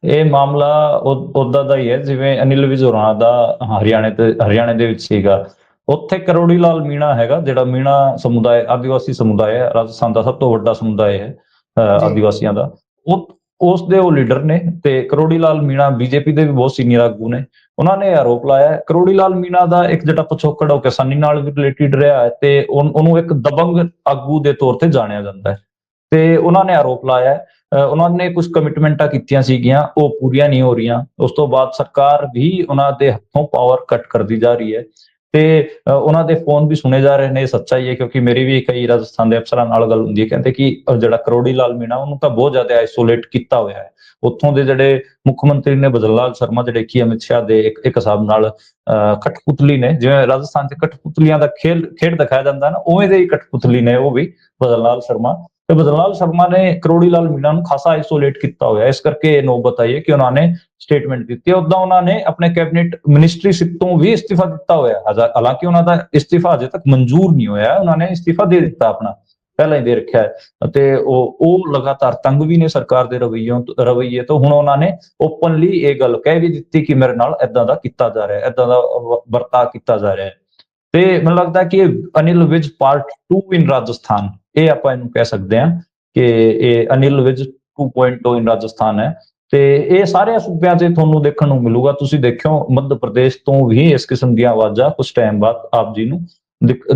ਇਹ ਮਾਮਲਾ ਉਦਾਂ ਦਾ ਹੀ ਹੈ ਜਿਵੇਂ ਅਨਿਲ ਵਿਜ ਹੋਰਾਂ ਦਾ ਹਰਿਆਣੇ ਦੇ ਵਿੱਚ ਸੀਗਾ। ਉੱਥੇ ਕਰੋੜੀ ਲਾਲ ਮੀਣਾ ਹੈਗਾ, ਜਿਹੜਾ ਮੀਣਾ ਸਮੁਦਾਇ ਆਦੀਵਾਸੀ ਸਮੁਦਾਇ ਹੈ, ਰਾਜਸਥਾਨ ਦਾ ਸਭ ਤੋਂ ਵੱਡਾ ਸਮੁਦਾਇ ਹੈ ਆਦੀਵਾਸੀਆਂ ਦਾ। ਉਸ ਦੇ ਉਹ ਲੀਡਰ ਨੇ ਤੇ ਕਰੋੜੀ ਲਾਲ ਮੀਣਾ ਬੀਜੇਪੀ ਦੇ ਵੀ ਬਹੁਤ ਸੀਨੀਅਰ ਆਗੂ ਨੇ। ਉਹਨਾਂ ਨੇ ਆਰੋਪ ਲਾਇਆ ਕਰੋੜੀ ਲਾਲ ਮੀਣਾ ਦਾ ਇੱਕ ਜਿਹੜਾ ਪਿਛੋਕੜ ਉਹ ਕਿਸਾਨੀ ਨਾਲ ਵੀ ਰਿਲੇਟਡ ਰਿਹਾ ਹੈ ਤੇ ਉਹਨੂੰ ਇੱਕ ਦਬੰਗ ਆਗੂ ਦੇ ਤੌਰ ਤੇ ਜਾਣਿਆ ਜਾਂਦਾ ਹੈ। ਤੇ ਉਹਨਾਂ ਨੇ ਆਰੋਪ ਲਾਇਆ ਉਹਨਾਂ ਨੇ ਕੁਝ ਕਮਿਟਮੈਂਟਾਂ ਕੀਤੀਆਂ ਸੀਗੀਆਂ, ਉਹ ਪੂਰੀਆਂ ਨਹੀਂ ਹੋ ਰਹੀਆਂ। ਉਸ ਤੋਂ ਬਾਅਦ ਸਰਕਾਰ ਵੀ ਉਹਨਾਂ ਦੇ ਹੱਥੋਂ ਪਾਵਰ ਕੱਟ ਕਰਦੀ ਜਾ ਰਹੀ ਹੈ ਤੇ ਉਹਨਾਂ ਦੇ ਫੋਨ ਵੀ ਸੁਣੇ ਜਾ ਰਹੇ ਨੇ। ਸੱਚਾਈ ਹੈ, ਕਿਉਂਕਿ ਮੇਰੀ ਵੀ ਕਈ ਰਾਜਸਥਾਨ ਦੇ ਅਫਸਰਾਂ ਨਾਲ ਗੱਲ ਹੁੰਦੀ ਹੈ, ਕਹਿੰਦੇ ਕਿ ਜਿਹੜਾ ਕਰੋੜੀ ਲਾਲ ਮੀਣਾ ਉਹਨੂੰ ਤਾਂ ਬਹੁਤ ਜ਼ਿਆਦਾ ਆਈਸੋਲੇਟ ਕੀਤਾ ਹੋਇਆ ਹੈ। ਉੱਥੋਂ ਦੇ ਜਿਹੜੇ ਮੁੱਖ ਮੰਤਰੀ ਨੇ ਭਜਨ ਲਾਲ ਸ਼ਰਮਾ, ਜਿਹੜੇ ਕਿ ਅਮਿਤ ਸ਼ਾਹ ਦੇ ਇੱਕ ਹਿਸਾਬ ਨਾਲ ਕਠਪੁਤਲੀ ਨੇ, ਜਿਵੇਂ ਰਾਜਸਥਾਨ 'ਚ ਕਠਪੁਤਲੀਆਂ ਦਾ ਖੇਡ ਦਿਖਾਇਆ ਜਾਂਦਾ ਨਾ, ਉਵੇਂ ਦੇ ਹੀ ਕਠਪੁਤਲੀ ਨੇ ਉਹ ਵੀ, ਭਜਨ ਲਾਲ ਸ਼ਰਮਾ। ਤੇ ਭਜਨ ਲਾਲ ਸ਼ਰਮਾ ਨੇ ਕਰੋੜੀ ਲਾਲ ਮੀਣਾ ਨੂੰ ਖਾਸਾ ਆਈਸੋਲੇਟ ਕੀਤਾ ਹੋਇਆ, ਇਸ ਕਰਕੇ ਨੌਬਤ ਆਈ ਹੈ ਕਿ ਉਹਨਾਂ ਨੇ ਸਟੇਟਮੈਂਟ ਦਿੱਤੀ। ਉਦਾਂ ਉਹਨਾਂ ਨੇ ਆਪਣੇ ਕੈਬਨਿਟ ਮਿਨਿਸਟਰੀਸ਼ਿਪ ਤੋਂ ਵੀ ਇਸਤੀਫਾ ਦਿੱਤਾ ਹੋਇਆ, ਹਾਲਾਂਕਿ ਉਹਨਾਂ ਦਾ ਇਸਤੀਫਾ ਅਜੇ ਤੱਕ ਮਨਜ਼ੂਰ ਨਹੀਂ ਹੋਇਆ। ਉਹਨਾਂ ਨੇ ਇਸਤੀਫਾ ਦੇ ਦਿੱਤਾ ਆਪਣਾ, ਪਹਿਲਾਂ ਹੀ ਦੇ ਰੱਖਿਆ ਹੈ ਤੇ ਉਹ ਲਗਾਤਾਰ ਤੰਗ ਵੀ ਨੇ ਸਰਕਾਰ ਦੇ ਰਵੱਈਏ ਤੋਂ। ਹੁਣ ਉਹਨਾਂ ਨੇ ਓਪਨਲੀ ਇਹ ਗੱਲ ਕਹਿ ਵੀ ਦਿੱਤੀ ਕਿ ਮੇਰੇ ਨਾਲ ਏਦਾਂ ਦਾ ਕੀਤਾ ਜਾ ਰਿਹਾ, ਏਦਾਂ ਦਾ ਵਰਤਾਅ ਕੀਤਾ ਜਾ ਰਿਹਾ ਹੈ। ਤੇ ਮੈਨੂੰ ਲੱਗਦਾ ਕਿ ਅਨਿਲ ਵਿਜ ਪਾਰਟ 2 ਇਨ ਰਾਜਸਥਾਨ, ਇਹ ਆਪਾਂ ਇਹਨੂੰ ਕਹਿ ਸਕਦੇ ਹਾਂ ਕਿ ਇਹ ਅਨਿਲ ਵਿਜ 2.0 ਇਨ ਰਾਜਸਥਾਨ ਹੈ। ਤੇ ਇਹ ਸਾਰੇ ਸੂਬਿਆਂ 'ਚ ਤੁਹਾਨੂੰ ਦੇਖਣ ਨੂੰ ਮਿਲੂਗਾ। ਤੁਸੀਂ ਦੇਖਿਓ ਮੱਧ ਪ੍ਰਦੇਸ਼ ਤੋਂ ਵੀ ਇਸ ਕਿਸਮ ਦੀਆਂ ਆਵਾਜ਼ਾਂ ਕੁਝ ਟਾਈਮ ਬਾਅਦ ਆਪ ਜੀ ਨੂੰ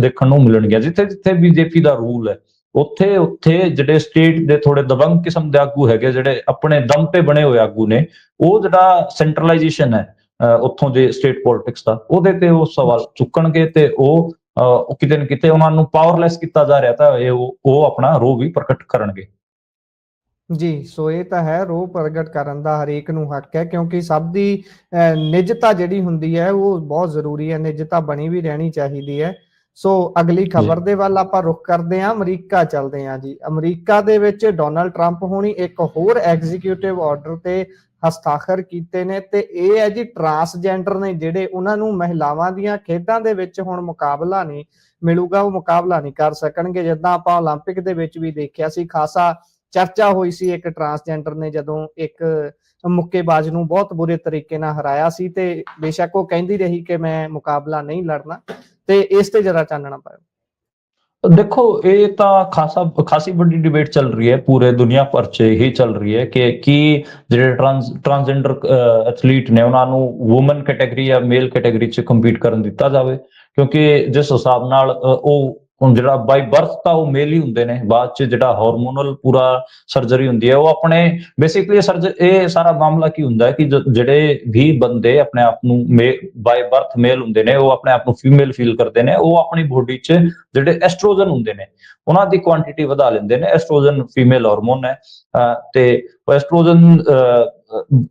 ਦੇਖਣ ਨੂੰ ਮਿਲਣਗੀਆਂ। ਜਿੱਥੇ ਜਿੱਥੇ ਬੀਜੇਪੀ ਦਾ ਰੂਲ ਹੈ ਉੱਥੇ ਜਿਹੜੇ ਸਟੇਟ ਦੇ ਥੋੜੇ ਦਬੰਗ ਕਿਸਮ ਦੇ ਆਗੂ ਹੈਗੇ, ਜਿਹੜੇ ਆਪਣੇ ਦਮ ਤੇ ਬਣੇ ਹੋਏ ਆਗੂ ਨੇ, ਉਹ ਜਿਹੜਾ ਸੈਂਟਰਲਾਈਜੇਸ਼ਨ ਹੈ ਉੱਥੋਂ ਦੇ ਸਟੇਟ ਪੋਲਿਟਿਕਸ ਦਾ, ਉਹਦੇ ਤੇ ਉਹ ਸਵਾਲ ਚੁੱਕਣਗੇ ਤੇ ਉਹ ਕਿਤੇ ਨਾ ਕਿਤੇ ਉਹਨਾਂ ਨੂੰ ਪਾਵਰਲੈਸ ਕੀਤਾ ਜਾ ਰਿਹਾ ਤਾਂ ਉਹ ਆਪਣਾ ਰੋਹ ਵੀ ਪ੍ਰਗਟ ਕਰਨਗੇ। ਜੀ, ਸੋ ਇਹ ਤਾਂ ਹੈ, ਰੋਹ ਪ੍ਰਗਟ ਕਰਨ ਦਾ ਹਰੇਕ ਨੂੰ ਹੱਕ ਹੈ, ਕਿਉਂਕਿ ਸਭ ਦੀ ਨਿਜਤਾ ਜਿਹੜੀ ਹੁੰਦੀ ਹੈ ਉਹ ਬਹੁਤ ਜ਼ਰੂਰੀ ਹੈ, ਨਿਜਤਾ ਬਣੀ ਵੀ ਰਹਿਣੀ ਚਾਹੀਦੀ ਹੈ। ਸੋ ਅਗਲੀ ਖਬਰ ਦੇ ਵੱਲ ਆਪਾਂ ਰੁਖ ਕਰਦੇ ਹਾਂ, ਅਮਰੀਕਾ ਚੱਲਦੇ ਹਾਂ ਜੀ। ਅਮਰੀਕਾ ਦੇ ਵਿੱਚ ਡੋਨਾਲਡ ਟਰੰਪ ਹੋਣੀ ਇੱਕ ਹੋਰ ਐਗਜ਼ੀਕਿਊਟਿਵ ਆਰਡਰ ਤੇ ਹਸਤਾਖਰ ਕੀਤੇ ਨੇ ਤੇ ਇਹ ਹੈ ਜੀ ਟਰਾਂਸਜੈਂਡਰ ਨੇ ਜਿਹੜੇ, ਉਹਨਾਂ ਨੂੰ ਮਹਿਲਾਵਾਂ ਦੀਆਂ ਖੇਡਾਂ ਦੇ ਵਿੱਚ ਹੁਣ ਮੁਕਾਬਲਾ ਨਹੀਂ ਮਿਲੂਗਾ, ਉਹ ਮੁਕਾਬਲਾ ਨਹੀਂ ਕਰ ਸਕਣਗੇ। ਜਿੱਦਾਂ ਆਪਾਂ ਓਲੰਪਿਕ ਦੇ ਵਿੱਚ ਵੀ ਦੇਖਿਆ ਸੀ, ਖਾਸਾ ਚਰਚਾ ਹੋਈ ਸੀ ਇੱਕ ਟਰਾਂਸਜੈਂਡਰ ਨੇ ਜਦੋਂ ਇੱਕ ਮੁੱਕੇਬਾਜ਼ ਨੂੰ ਬਹੁਤ ਬੁਰੇ ਤਰੀਕੇ ਨਾਲ ਹਰਾਇਆ ਸੀ ਤੇ ਬੇਸ਼ੱਕ ਉਹ ਕਹਿੰਦੀ ਰਹੀ ਕਿ ਮੈਂ ਮੁਕਾਬਲਾ ਨਹੀਂ ਲੜਨਾ। ਤੇ ਇਸ ਤੇ ਜਰਾ ਚਾਨਣਾ ਪਾਓ। ਦੇਖੋ, ਇਹ ਤਾਂ ਖਾਸੀ ਵੱਡੀ ਡਿਬੇਟ ਚੱਲ ਰਹੀ ਹੈ, ਪੂਰੇ ਦੁਨੀਆ ਭਰ 'ਚ ਹੀ ਚੱਲ ਰਹੀ ਹੈ ਕਿ ਜਿਹੜੇ ਟਰਾਂਸਜੈਂਡਰ ਐਥਲੀਟ ਨੇ ਉਹਨਾਂ ਨੂੰ ਵੂਮਨ ਕੈਟੇਗਰੀ ਜਾਂ ਮੇਲ ਕੈਟੇਗਰੀ 'ਚ ਕੰਪੀਟ ਕਰਨ ਦਿੱਤਾ ਜਾਵੇ, ਕਿਉਂਕਿ ਜਿਸ ਹਿਸਾਬ ਨਾਲ ਉਹ ਹੁਣ ਜਿਹੜਾ ਬਾਈ ਬਰਥ ਤਾਂ ਉਹ ਮੇਲ ਹੀ ਹੁੰਦੇ ਨੇ, ਬਾਅਦ ਚ ਜਿਹੜਾ ਹਾਰਮੋਨਲ ਪੂਰਾ ਸਰਜਰੀ ਹੁੰਦੀ ਹੈ ਉਹ ਆਪਣੇ ਬੇਸਿਕਲੀ ਇਹ ਸਾਰਾ ਮਾਮਲਾ ਕੀ ਹੁੰਦਾ ਹੈ ਕਿ ਜਿਹੜੇ ਵੀ ਬੰਦੇ ਆਪਣੇ ਆਪ ਨੂੰ ਬਾਈ ਬਰਥ ਮੇਲ ਹੁੰਦੇ ਨੇ, ਉਹ ਆਪਣੇ ਆਪ ਨੂੰ ਫੀਮੇਲ ਫੀਲ ਕਰਦੇ ਨੇ, ਉਹ ਆਪਣੀ ਬੋਡੀ ਚ ਜਿਹੜੇ ਐਸਟ੍ਰੋਜਨ ਹੁੰਦੇ ਨੇ ਉਹਨਾਂ ਦੀ ਕੁਆਂਟੀਟੀ ਵਧਾ ਲੈਂਦੇ ਨੇ। ਐਸਟ੍ਰੋਜਨ ਫੀਮੇਲ ਹਾਰਮੋਨ ਹੈ, ਤੇ ਐਸਟ੍ਰੋਜਨ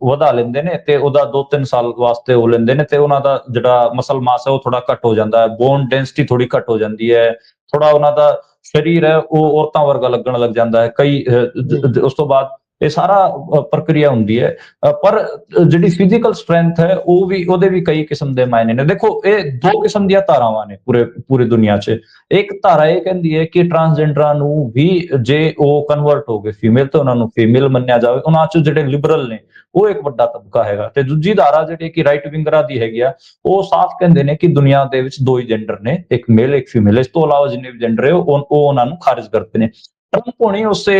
ਵਧਾ ਲੈਂਦੇ ਨੇ ਤੇ ਉਹਦਾ 2-3 ਸਾਲ ਵਾਸਤੇ ਉਹ ਲੈਂਦੇ ਨੇ, ਤੇ ਉਹਨਾਂ ਦਾ ਜਿਹੜਾ ਮਸਲ ਮਾਸ ਹੈ ਉਹ ਥੋੜਾ ਘੱਟ ਹੋ ਜਾਂਦਾ ਹੈ, ਬੋਨ ਡੈਂਸਿਟੀ ਥੋੜੀ ਘੱਟ ਹੋ ਜਾਂਦੀ ਹੈ, ਥੋੜਾ ਉਹਨਾਂ ਦਾ ਸਰੀਰ ਹੈ ਉਹ ਔਰਤਾਂ ਵਰਗਾ ਲੱਗਣ ਲੱਗ ਜਾਂਦਾ ਹੈ। ਉਸ ਤੋਂ ਬਾਅਦ ਇਹ ਸਾਰਾ ਪ੍ਰਕਿਰਿਆ ਹੁੰਦੀ ਹੈ। ਪਰ ਜਿਹੜੀ ਫਿਜ਼ੀਕਲ ਸਟਰੈਂਥ ਹੈ ਉਹਦੇ ਵੀ ਕਈ ਕਿਸਮ ਦੇ ਮਾਇਨੇ ਨੇ। ਦੇਖੋ, ਇਹ 2 ਕਿਸਮ ਦੀਆਂ ਧਾਰਾਵਾਂ ਨੇ ਪੂਰੀ ਦੁਨੀਆ 'ਚ। ਇੱਕ ਧਾਰਾ ਇਹ ਕਹਿੰਦੀ ਹੈ ਕਿ ਟਰਾਂਸਜੈਂਡਰਾਂ ਨੂੰ ਵੀ ਜੇ ਉਹ ਕਨਵਰਟ ਹੋ ਗਏ ਫੀਮੇਲ ਤੇ ਉਹਨਾਂ ਨੂੰ ਫੀਮੇਲ ਮੰਨਿਆ ਜਾਵੇ। ਉਹਨਾਂ 'ਚ ਜਿਹੜੇ ਲਿਬਰਲ ਨੇ ਉਹ ਇੱਕ ਵੱਡਾ ਤਬਕਾ ਹੈਗਾ, ਤੇ ਦੂਜੀ ਧਾਰਾ ਜਿਹੜੀ ਕਿ ਰਾਈਟ ਵਿੰਗਰਾਂ ਦੀ ਹੈਗੀ ਆ, ਉਹ ਸਾਫ਼ ਕਹਿੰਦੇ ਨੇ ਕਿ ਦੁਨੀਆ ਦੇ ਵਿੱਚ 2 ਹੀ ਜੈਂਡਰ ਨੇ, ਇੱਕ ਮੇਲ ਇੱਕ ਫੀਮੇਲ। ਇਸ ਤੋਂ ਇਲਾਵਾ ਜਿੰਨੇ ਵੀ ਜੈਂਡਰ ਹੈ ਉਹ ਉਹਨਾਂ ਨੂੰ ਖਾਰਿਜ ਕਰਦੇ ਨੇ। ਟਰੰਪ ਹੋਣੀ ਉਸੇ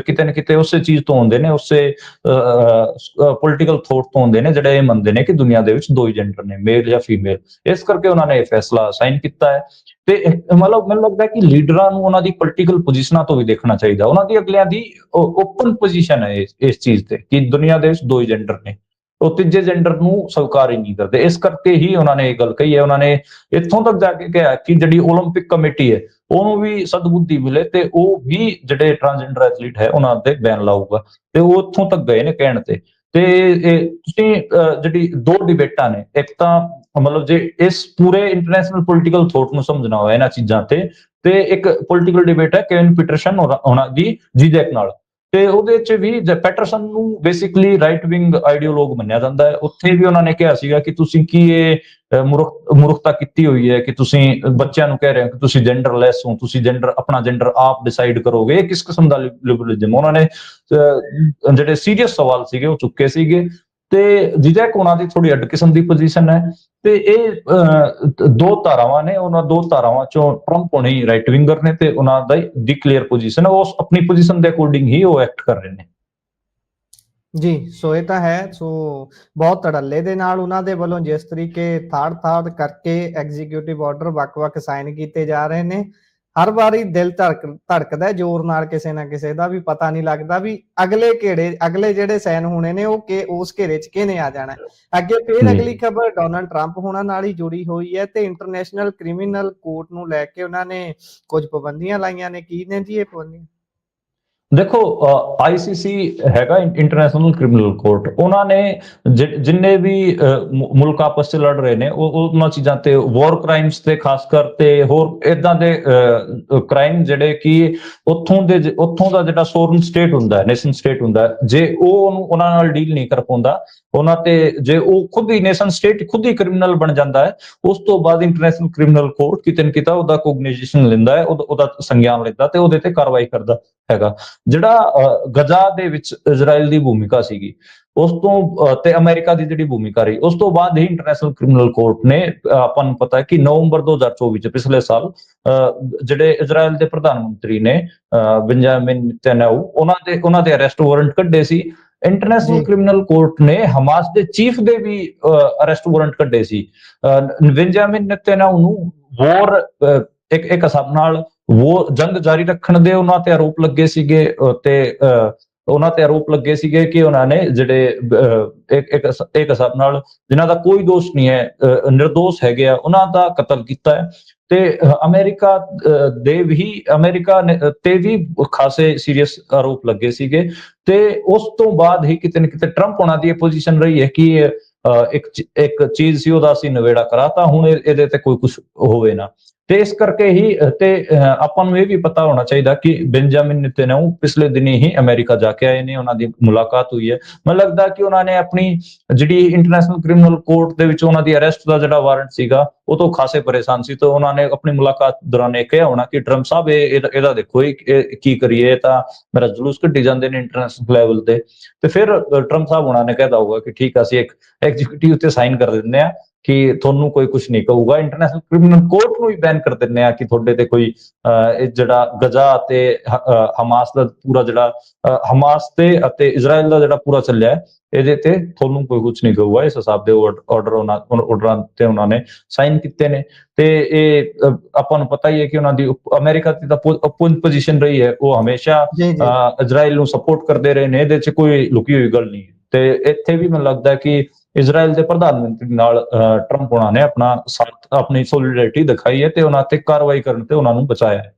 ਕਿਤੇ ਨਾ ਕਿਤੇ ਉਸੇ ਚੀਜ਼ ਤੋਂ ਹੁੰਦੇ ਨੇ, ਉਸੇ ਪੋਲੀਟੀਕਲ ਥੋਟ ਤੋਂ ਹੁੰਦੇ ਨੇ, ਜਿਹੜੇ ਇਹ ਮੰਨਦੇ ਨੇ ਕਿ ਦੁਨੀਆ ਦੇ ਵਿੱਚ 2 ਹੀ ਜੈਂਡਰ ਨੇ, ਮੇਲ ਜਾਂ ਫੀਮੇਲ। ਇਸ ਕਰਕੇ ਉਹਨਾਂ ਨੇ ਇਹ ਫੈਸਲਾ ਸਾਈਨ ਕੀਤਾ ਹੈ। ਤੇ ਮਤਲਬ ਮੈਨੂੰ ਲੱਗਦਾ ਕਿ ਲੀਡਰਾਂ ਨੂੰ ਉਹਨਾਂ ਦੀ ਪੋਲੀਟੀਕਲ ਪੋਜੀਸ਼ਨਾਂ ਤੋਂ ਵੀ ਦੇਖਣਾ ਚਾਹੀਦਾ। ਉਹਨਾਂ ਦੀ ਅਗਲਿਆਂ ਦੀ ਓਪਨ ਪੋਜੀਸ਼ਨ ਹੈ ਇਸ ਚੀਜ਼ ਤੇ ਕਿ ਦੁਨੀਆ ਦੇ ਵਿੱਚ 2 ਹੀ ਜੈਂਡਰ ਨੇ, ਉਹ ਤੀਜੇ ਜੈਂਡਰ ਨੂੰ ਸਵੀਕਾਰ ਹੀ ਨਹੀਂ ਕਰਦੇ। ਇਸ ਕਰਕੇ ਹੀ ਉਹਨਾਂ ਨੇ ਇਹ ਗੱਲ ਕਹੀ ਹੈ। ਉਹਨਾਂ ਨੇ ਇੱਥੋਂ ਤੱਕ ਜਾ ਕੇ ਕਿਹਾ ਕਿ ਜਿਹੜੀ ਓਲੰਪਿਕ ਕਮੇਟੀ ਹੈ ਉਹਨੂੰ ਵੀ ਸਦਬੁੱਧੀ ਮਿਲੇ ਤੇ ਉਹ ਵੀ ਜਿਹੜੇ ਟਰਾਂਸਜੈਂਡਰ ਐਥਲੀਟ ਹੈ ਉਹਨਾਂ ਤੇ ਬੈਨ ਲਾਊਗਾ, ਤੇ ਉਹ ਉੱਥੋਂ ਤੱਕ ਗਏ ਨੇ ਕਹਿਣ ਤੇ। ਤੁਸੀਂ ਜਿਹੜੀ 2 ਡਿਬੇਟਾਂ ਨੇ, ਇੱਕ ਤਾਂ ਮਤਲਬ ਜੇ ਇਸ ਪੂਰੇ ਇੰਟਰਨੈਸ਼ਨਲ ਪੋਲੀਟੀਕਲ ਥੋਟ ਨੂੰ ਸਮਝਣਾ ਹੋਇਆ ਇਹਨਾਂ ਚੀਜ਼ਾਂ ਤੇ ਇੱਕ ਪੋਲੀਟੀਕਲ ਡਿਬੇਟ ਹੈ ਕੇਵਿਨ ਪੀਟਰਸਨ ਉਹਨਾਂ ਦੀ ਜੀਜੈਕ ਨਾਲ, ਤੇ ਉਹਦੇ ਚ ਵੀ ਪੈਟਰਸਨ ਨੂੰ ਬੇਸਿਕਲੀ ਰਾਈਟ ਵਿੰਗ ਆਈਡੀਓਲੋਗ ਮੰਨਿਆ ਜਾਂਦਾ ਹੈ। ਉੱਥੇ ਵੀ ਉਹਨਾਂ ਨੇ ਕਿਹਾ ਸੀਗਾ ਕਿ ਤੁਸੀਂ ਕੀ ਇਹ ਮੂਰਖਤਾ ਕੀਤੀ ਹੋਈ ਹੈ ਕਿ ਤੁਸੀਂ ਬੱਚਿਆਂ ਨੂੰ ਕਹਿ ਰਹੇ ਹੋ ਕਿ ਤੁਸੀਂ ਜੈਂਡਰਲੈਸ ਹੋ, ਤੁਸੀਂ ਆਪਣਾ ਜੈਂਡਰ ਆਪ ਡਿਸਾਈਡ ਕਰੋਗੇ। ਇਹ ਕਿਸ ਕਿਸਮ ਦਾ ਲਿਬਰਲਿਜ਼ਮ? ਉਹਨਾਂ ਨੇ ਜਿਹੜੇ ਸੀਰੀਅਸ ਸਵਾਲ ਸੀਗੇ ਉਹ ਚੁੱਕੇ ਸੀਗੇ, ਤੇ ਜੀਜੈਕ ਉਹਨਾਂ ਦੀ ਥੋੜੀ ਅੱਡ ਕਿਸਮ ਦੀ ਪੋਜੀਸ਼ਨ ਹੈ। ਤੇ ਇਹ 2 ਧਾਰਾਵਾਂ ਨੇ, ਉਹਨਾਂ 2 ਧਾਰਾਵਾਂ ਚੋਂ ਟਰੰਪ ਹੋਣੇ ਰਾਈਟ ਵਿੰਗਰ ਨੇ ਤੇ ਉਹਨਾਂ ਦੀ ਕਲੀਅਰ ਪੋਜੀਸ਼ਨ ਹੈ, ਉਹ ਆਪਣੀ ਪੋਜੀਸ਼ਨ ਦੇ ਅਕੋਰਡਿੰਗ ਹੀ ਉਹ ਐਕਟ ਕਰ ਰਹੇ ਨੇ। ਜੀ, ਸੋ ਇਹ ਤਾਂ ਹੈ। ਸੋ ਬਹੁਤ ਧੜੱਲੇ ਦੇ ਨਾਲ ਉਹਨਾਂ ਦੇ ਵੱਲੋਂ ਜਿਸ ਤਰੀਕੇ ਥਾੜ ਕਰਕੇ ਐਗਜ਼ੀਕਿਊਟਿਵ ਆਰਡਰ ਵੱਖ-ਵੱਖ ਸਾਈਨ ਕੀਤੇ ਜਾ ਰਹੇ ਨੇ, ਹਰ ਵਾਰੀ ਦਿਲ ਧੜਕਦਾ ਜ਼ੋਰ ਨਾਲ, ਕਿਸੇ ਨਾ ਕਿਸੇ ਦਾ ਵੀ ਪਤਾ ਨਹੀਂ ਲੱਗਦਾ ਵੀ ਅਗਲੇ ਜਿਹੜੇ ਸਾਈਨ ਹੋਣੇ ਨੇ ਉਹ ਉਸ ਘੇਰੇ 'ਚ ਕਿਹਨੇ ਆ ਜਾਣਾ। ਅੱਗੇ ਫਿਰ ਅਗਲੀ ਖਬਰ ਡੋਨਾਲਡ ਟਰੰਪ ਹੋਣਾ ਨਾਲ ਹੀ ਜੁੜੀ ਹੋਈ ਹੈ, ਤੇ ਇੰਟਰਨੈਸ਼ਨਲ ਕ੍ਰਿਮੀਨਲ ਕੋਰਟ ਨੂੰ ਲੈ ਕੇ ਉਹਨਾਂ ਨੇ ਕੁਝ ਪਾਬੰਦੀਆਂ ਲਾਈਆਂ ਨੇ। ਕੀ ਨੇ ਜੀ ਇਹ ਪਾਬੰਦੀਆਂ? ਦੇਖੋ, ICC ਹੈਗਾ ਇੰਟਰਨੈਸ਼ਨਲ ਕ੍ਰਿਮੀਨਲ ਕੋਰਟ, ਉਹਨਾਂ ਨੇ ਜਿੰਨੇ ਵੀ ਮੁਲਕ ਆਪਸ ਚ ਲੜ ਰਹੇ ਨੇ ਉਹਨਾਂ ਚੀਜ਼ਾਂ ਤੇ, ਵਾਰ ਕ੍ਰਾਈਮਸ ਤੇ ਖਾਸ ਕਰ, ਤੇ ਹੋਰ ਇਦਾਂ ਦੇ ਕ੍ਰਾਈਮ ਜਿਹੜੇ ਕਿ ਉੱਥੋਂ ਦਾ ਜਿਹੜਾ ਸੋਵਰਨ ਸਟੇਟ ਹੁੰਦਾ ਹੈ, ਨੇਸ਼ਨ ਸਟੇਟ ਹੁੰਦਾ ਹੈ, ਜੇ ਉਹ ਉਹਨਾਂ ਨਾਲ ਡੀਲ ਨਹੀਂ ਕਰ ਪਾਉਂਦਾ ਉਹਨਾਂ ਤੇ, ਜੇ ਉਹ ਖੁਦ ਹੀ ਨੇਸ਼ਨ ਸਟੇਟ ਖੁਦ ਹੀ ਕ੍ਰਿਮੀਨਲ ਬਣ ਜਾਂਦਾ ਹੈ, ਉਸ ਤੋਂ ਬਾਅਦ ਇੰਟਰਨੈਸ਼ਨਲ ਕ੍ਰਿਮੀਨਲ ਕੋਰਟ ਕਿਤੇ ਨਾ ਕਿਤੇ ਉਹਦਾ ਕੋਗਨੀਜੇਸ਼ਨ ਲੈਂਦਾ ਹੈ, ਉਹਦਾ ਸੰਗਿਆਨ ਲੈਂਦਾ ਤੇ ਉਹਦੇ ਤੇ ਕਾਰਵਾਈ ਕਰਦਾ ਹੈਗਾ। ਜਿਹੜਾ ਗਜ਼ਾ ਦੇ ਵਿੱਚ ਇਜ਼ਰਾਈਲ ਦੀ ਭੂਮਿਕਾ ਸੀਗੀ, ਉਸ ਤੋਂ ਤੇ ਅਮਰੀਕਾ ਦੀ ਜਿਹੜੀ ਭੂਮਿਕਾ ਰਹੀ, ਉਸ ਤੋਂ ਬਾਅਦ ਹੀ ਇੰਟਰਨੈਸ਼ਨਲ ਕ੍ਰਿਮੀਨਲ ਕੋਰਟ ਨੇ, ਆਪਾਂ ਨੂੰ ਪਤਾ ਹੈ ਕਿ ਨਵੰਬਰ 2024 ਚ ਪਿਛਲੇ ਸਾਲ ਜਿਹੜੇ ਇਜ਼ਰਾਈਲ ਦੇ ਪ੍ਰਧਾਨ ਮੰਤਰੀ ਨੇ ਬੈਂਜਾਮਿਨ ਨੇਤਨਯਾਹੂ, ਉਹਨਾਂ ਦੇ ਅਰੈਸਟ ਵਾਰੰਟ ਕੱਢੇ ਸੀ। ਇੰਟਰਨੈਸ਼ਨਲ ਕ੍ਰਿਮੀਨਲ ਕੋਰਟ ਨੇ ਹਮਾਸ ਦੇ ਚੀਫ ਦੇ ਵੀ ਅਰੈਸਟ ਵਾਰੰਟ ਕੱਢੇ ਸੀ। ਬੈਂਜਾਮਿਨ ਨੇਤਨਯਾਹੂ ਨੂੰ ਵਾਰ ਇੱਕ ਹਿਸਾਬ ਨਾਲ ਉਹ ਜੰਗ ਜਾਰੀ ਰੱਖਣ ਦੇ ਉਹਨਾਂ ਤੇ ਆਰੋਪ ਲੱਗੇ ਸੀਗੇ, ਤੇ ਉਹਨਾਂ ਤੇ ਆਰੋਪ ਲੱਗੇ ਸੀਗੇ ਕਿ ਉਹਨਾਂ ਨੇ ਜਿਹੜੇ ਇੱਕ ਹਿਸਾਬ ਨਾਲ ਜਿਨ੍ਹਾਂ ਦਾ ਕੋਈ ਦੋਸ਼ ਨਹੀਂ ਹੈ, ਨਿਰਦੋਸ਼ ਹੈਗੇ ਆ, ਉਹਨਾਂ ਦਾ ਕਤਲ ਕੀਤਾ ਹੈ। ਤੇ ਅਮਰੀਕਾ ਤੇ ਵੀ ਖਾਸੇ ਸੀਰੀਅਸ ਆਰੋਪ ਲੱਗੇ ਸੀਗੇ। ਤੇ ਉਸ ਤੋਂ ਬਾਅਦ ਹੀ ਕਿਤੇ ਨਾ ਕਿਤੇ ਟਰੰਪ ਉਹਨਾਂ ਦੀ ਇਹ ਪੋਜੀਸ਼ਨ ਰਹੀ ਹੈ ਕਿ ਇੱਕ ਚੀਜ਼ ਸੀ ਉਹਦਾ ਅਸੀਂ ਨਵੇੜਾ ਕਰਾਤਾ, ਹੁਣ ਇਹਦੇ ਤੇ ਕੋਈ ਕੁਝ ਹੋਵੇ ਨਾ। ਤੇ ਇਸ ਕਰਕੇ ਹੀ ਤੇ ਆਪਾਂ ਨੂੰ ਇਹ ਵੀ ਪਤਾ ਹੋਣਾ ਚਾਹੀਦਾ ਕਿ ਬੈਂਜਾਮਿਨ ਨੇਤਨਯਾਹੂ ਪਿਛਲੇ ਦਿਨੀ ਹੀ ਅਮਰੀਕਾ ਜਾ ਕੇ ਆਏ ਨੇ, ਉਹਨਾਂ ਦੀ ਮੁਲਾਕਾਤ ਹੋਈ ਹੈ। ਮੈਨੂੰ ਲੱਗਦਾ ਕਿ ਉਹਨਾਂ ਨੇ ਆਪਣੀ ਜਿਹੜੀ ਇੰਟਰਨੈਸ਼ਨਲ ਕ੍ਰਿਮੀਨਲ ਕੋਰਟ ਦੇ ਵਿੱਚ ਉਹਨਾਂ ਦੀ ਅਰੈਸਟ ਦਾ ਜਿਹੜਾ ਵਾਰੰਟ ਸੀਗਾ ਉਹ ਤੋਂ ਖਾਸੇ ਪਰੇਸ਼ਾਨ ਸੀ, ਤੇ ਉਹਨਾਂ ਨੇ ਆਪਣੀ ਮੁਲਾਕਾਤ ਦੌਰਾਨ ਇਹ ਕਿਹਾ ਹੋਣਾ ਕਿ ਟਰੰਪ ਸਾਹਿਬ ਇਹਦਾ ਦੇਖੋ ਕੀ ਕਰੀਏ, ਇਹ ਤਾਂ ਮੇਰਾ ਜਲੂਸ ਕੱਢੀ ਜਾਂਦੇ ਨੇ ਇੰਟਰਨੈਸ਼ਨਲ ਲੈਵਲ ਤੇ। ਫਿਰ ਟਰੰਪ ਸਾਹਿਬ ਉਹਨਾਂ ਨੇ ਕਹਿਦਾ ਹੋਊਗਾ ਕਿ ਠੀਕ ਆ, ਅਸੀਂ ਇੱਕ ਐਗਜ਼ੀਕਿਊਟਿਵ ਤੇ ਸਾਈਨ ਕਰ ਦਿੰਦੇ ਆ ਕਿ ਤੁਹਾਨੂੰ ਕੋਈ ਕੁਝ ਨਹੀਂ ਕਹੂਗਾ, ਇੰਟਰਨੈਸ਼ਨਲ ਕ੍ਰਿਮੀਨਲ ਕੋਰਟ ਨੂੰ ਵੀ ਬੈਨ ਕਰ ਦਿੰਦੇ ਆ ਕਿ ਤੁਹਾਡੇ ਤੇ ਕੋਈ ਇਹ ਜਿਹੜਾ ਗਜ਼ਾ ਤੇ ਹਮਾਸ ਦਾ ਪੂਰਾ ਜਿਹੜਾ ਹਮਾਸ ਤੇ ਅਤੇ ਇਜ਼ਰਾਈਲ ਦਾ ਜਿਹੜਾ ਪੂਰਾ ਚੱਲਿਆ ਹੈ, ਇਹਦੇ ਤੇ ਤੁਹਾਨੂੰ ਕੋਈ ਕੁਝ ਨਹੀਂ ਕਹੂਗਾ। ਇਸ ਹਿਸਾਬ ਦੇ ਆਰਡਰਾਂ ਤੇ ਉਹਨਾਂ ਨੇ ਸਾਈਨ ਕੀਤੇ ਨੇ। ਤੇ ਇਹ ਆਪਾਂ ਨੂੰ ਪਤਾ ਹੀ ਹੈ ਕਿ ਉਹਨਾਂ ਦੀ ਅਮਰੀਕਾ ਦੀ ਤਾਂ ਪੋਜੀਸ਼ਨ ਰਹੀ ਹੈ, ਉਹ ਹਮੇਸ਼ਾ ਜੀ ਜੀ ਇਜ਼ਰਾਈਲ ਨੂੰ ਸਪੋਰਟ ਕਰਦੇ ਰਹੇ ਨੇ, ਇਹਦੇ 'ਚ ਕੋਈ ਲੁਕੀ ਹੋਈ ਗੱਲ ਨਹੀਂ। ਤੇ ਇੱਥੇ ਵੀ ਮੈਨੂੰ ਲੱਗਦਾ ਹੈ ਕਿ ਇਜ਼ਰਾਈਲ ਦੇ ਪ੍ਰਧਾਨ ਮੰਤਰੀ ਨਾਲ ਟਰੰਪ ਉਹਨਾਂ ਨੇ ਆਪਣਾ ਸਾਥ, ਆਪਣੀ ਸੋਲੀਡੈਰਿਟੀ ਦਿਖਾਈ ਹੈ ਤੇ ਉਹਨਾਂ ਤੇ ਕਾਰਵਾਈ ਕਰਨ ਤੇ ਉਹਨਾਂ ਨੂੰ ਬਚਾਇਆ ਹੈ।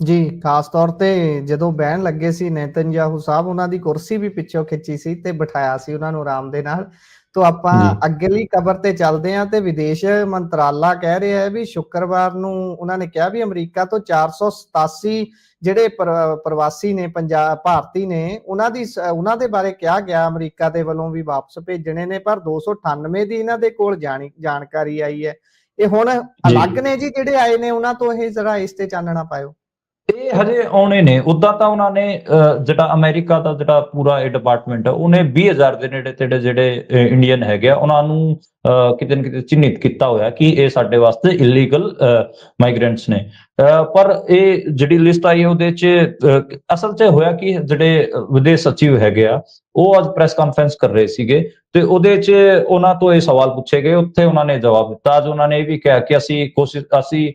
ਜੀ, ਖਾਸ ਤੌਰ ਤੇ ਜਦੋਂ ਬਹਿਣ ਲੱਗੇ ਸੀ ਨੇਤਨਯਾਹੂ ਸਾਹਿਬ, ਉਹਨਾਂ ਦੀ ਕੁਰਸੀ ਵੀ ਪਿੱਛੋਂ ਖਿੱਚੀ ਸੀ ਤੇ ਬਿਠਾਇਆ ਸੀ ਉਹਨਾਂ ਨੂੰ ਆਰਾਮ ਦੇ ਨਾਲ। ਤੋਂ ਆਪਾਂ ਅਗਲੀ ਖਬਰ ਤੇ ਚੱਲਦੇ ਹਾਂ। ਤੇ ਵਿਦੇਸ਼ ਮੰਤਰਾਲਾ ਕਹਿ ਰਿਹਾ ਹੈ ਵੀ ਸ਼ੁੱਕਰਵਾਰ ਨੂੰ ਉਹਨਾਂ ਨੇ ਕਿਹਾ ਵੀ ਅਮਰੀਕਾ ਤੋਂ 487 ਜਿਹੜੇ ਪ੍ਰਵਾਸੀ ਨੇ, ਪੰਜਾਬ ਭਾਰਤੀ ਨੇ, ਉਹਨਾਂ ਦੇ ਬਾਰੇ ਕਿਹਾ ਗਿਆ ਅਮਰੀਕਾ ਦੇ ਵੱਲੋਂ ਵੀ ਵਾਪਸ ਭੇਜਣੇ ਨੇ, ਪਰ 298 ਦੀ ਇਹਨਾਂ ਦੇ ਕੋਲ ਜਾਣਕਾਰੀ ਆਈ ਹੈ। ਇਹ ਹੁਣ ਅਲੱਗ ਨੇ ਜੀ ਜਿਹੜੇ ਆਏ ਨੇ, ਉਹਨਾਂ ਤੋਂ ਇਹ ਜ਼ਰਾ ਇਸ ਤੇ ਚਾਨਣਾ ਪਾਇਓ। ਇਹ ਹਜੇ ਆਉਣੇ ਨੇ। ਉਦਾਂ ਤਾਂ ਉਹਨਾਂ ਨੇ ਜਿਹੜਾ ਅਮਰੀਕਾ ਦਾ ਜਿਹੜਾ ਪੂਰਾ ਇਹ ਡਿਪਾਰਟਮੈਂਟ ਹੈ, ਉਹਨੇ 20,000 ਦੇ ਨੇੜੇ ਤੇੜੇ ਜਿਹੜੇ ਇੰਡੀਅਨ ਹੈਗੇ ਆ ਉਹਨਾਂ ਨੂੰ ਕਿਤੇ ਨਾ ਕਿਤੇ ਚਿੰਨ੍ਹਿਤ ਕੀਤਾ ਹੋਇਆ ਕਿ ਇਹ ਸਾਡੇ ਵਾਸਤੇ ਇਲੀਗਲ ਮਾਈਗ੍ਰੈਂਟਸ ਨੇ। ਪਰ ਇਹ ਜਿਹੜੀ ਲਿਸਟ ਆਈ ਹੈ ਉਹਦੇ 'ਚ ਅਸਲ 'ਚ ਹੋਇਆ ਕਿ ਜਿਹੜੇ ਵਿਦੇਸ਼ ਸਚਿਵ ਹੈਗੇ ਆ ਉਹ ਅੱਜ ਪ੍ਰੈਸ ਕਾਨਫਰੰਸ ਕਰ ਰਹੇ ਸੀਗੇ ਤੇ ਉਹਦੇ 'ਚ ਉਹਨਾਂ ਤੋਂ ਇਹ ਸਵਾਲ ਪੁੱਛੇ ਗਏ, ਉੱਥੇ ਉਹਨਾਂ ਨੇ ਜਵਾਬ ਦਿੱਤਾ। ਅੱਜ ਉਹਨਾਂ ਨੇ ਇਹ ਵੀ ਕਿਹਾ ਕਿ ਅਸੀਂ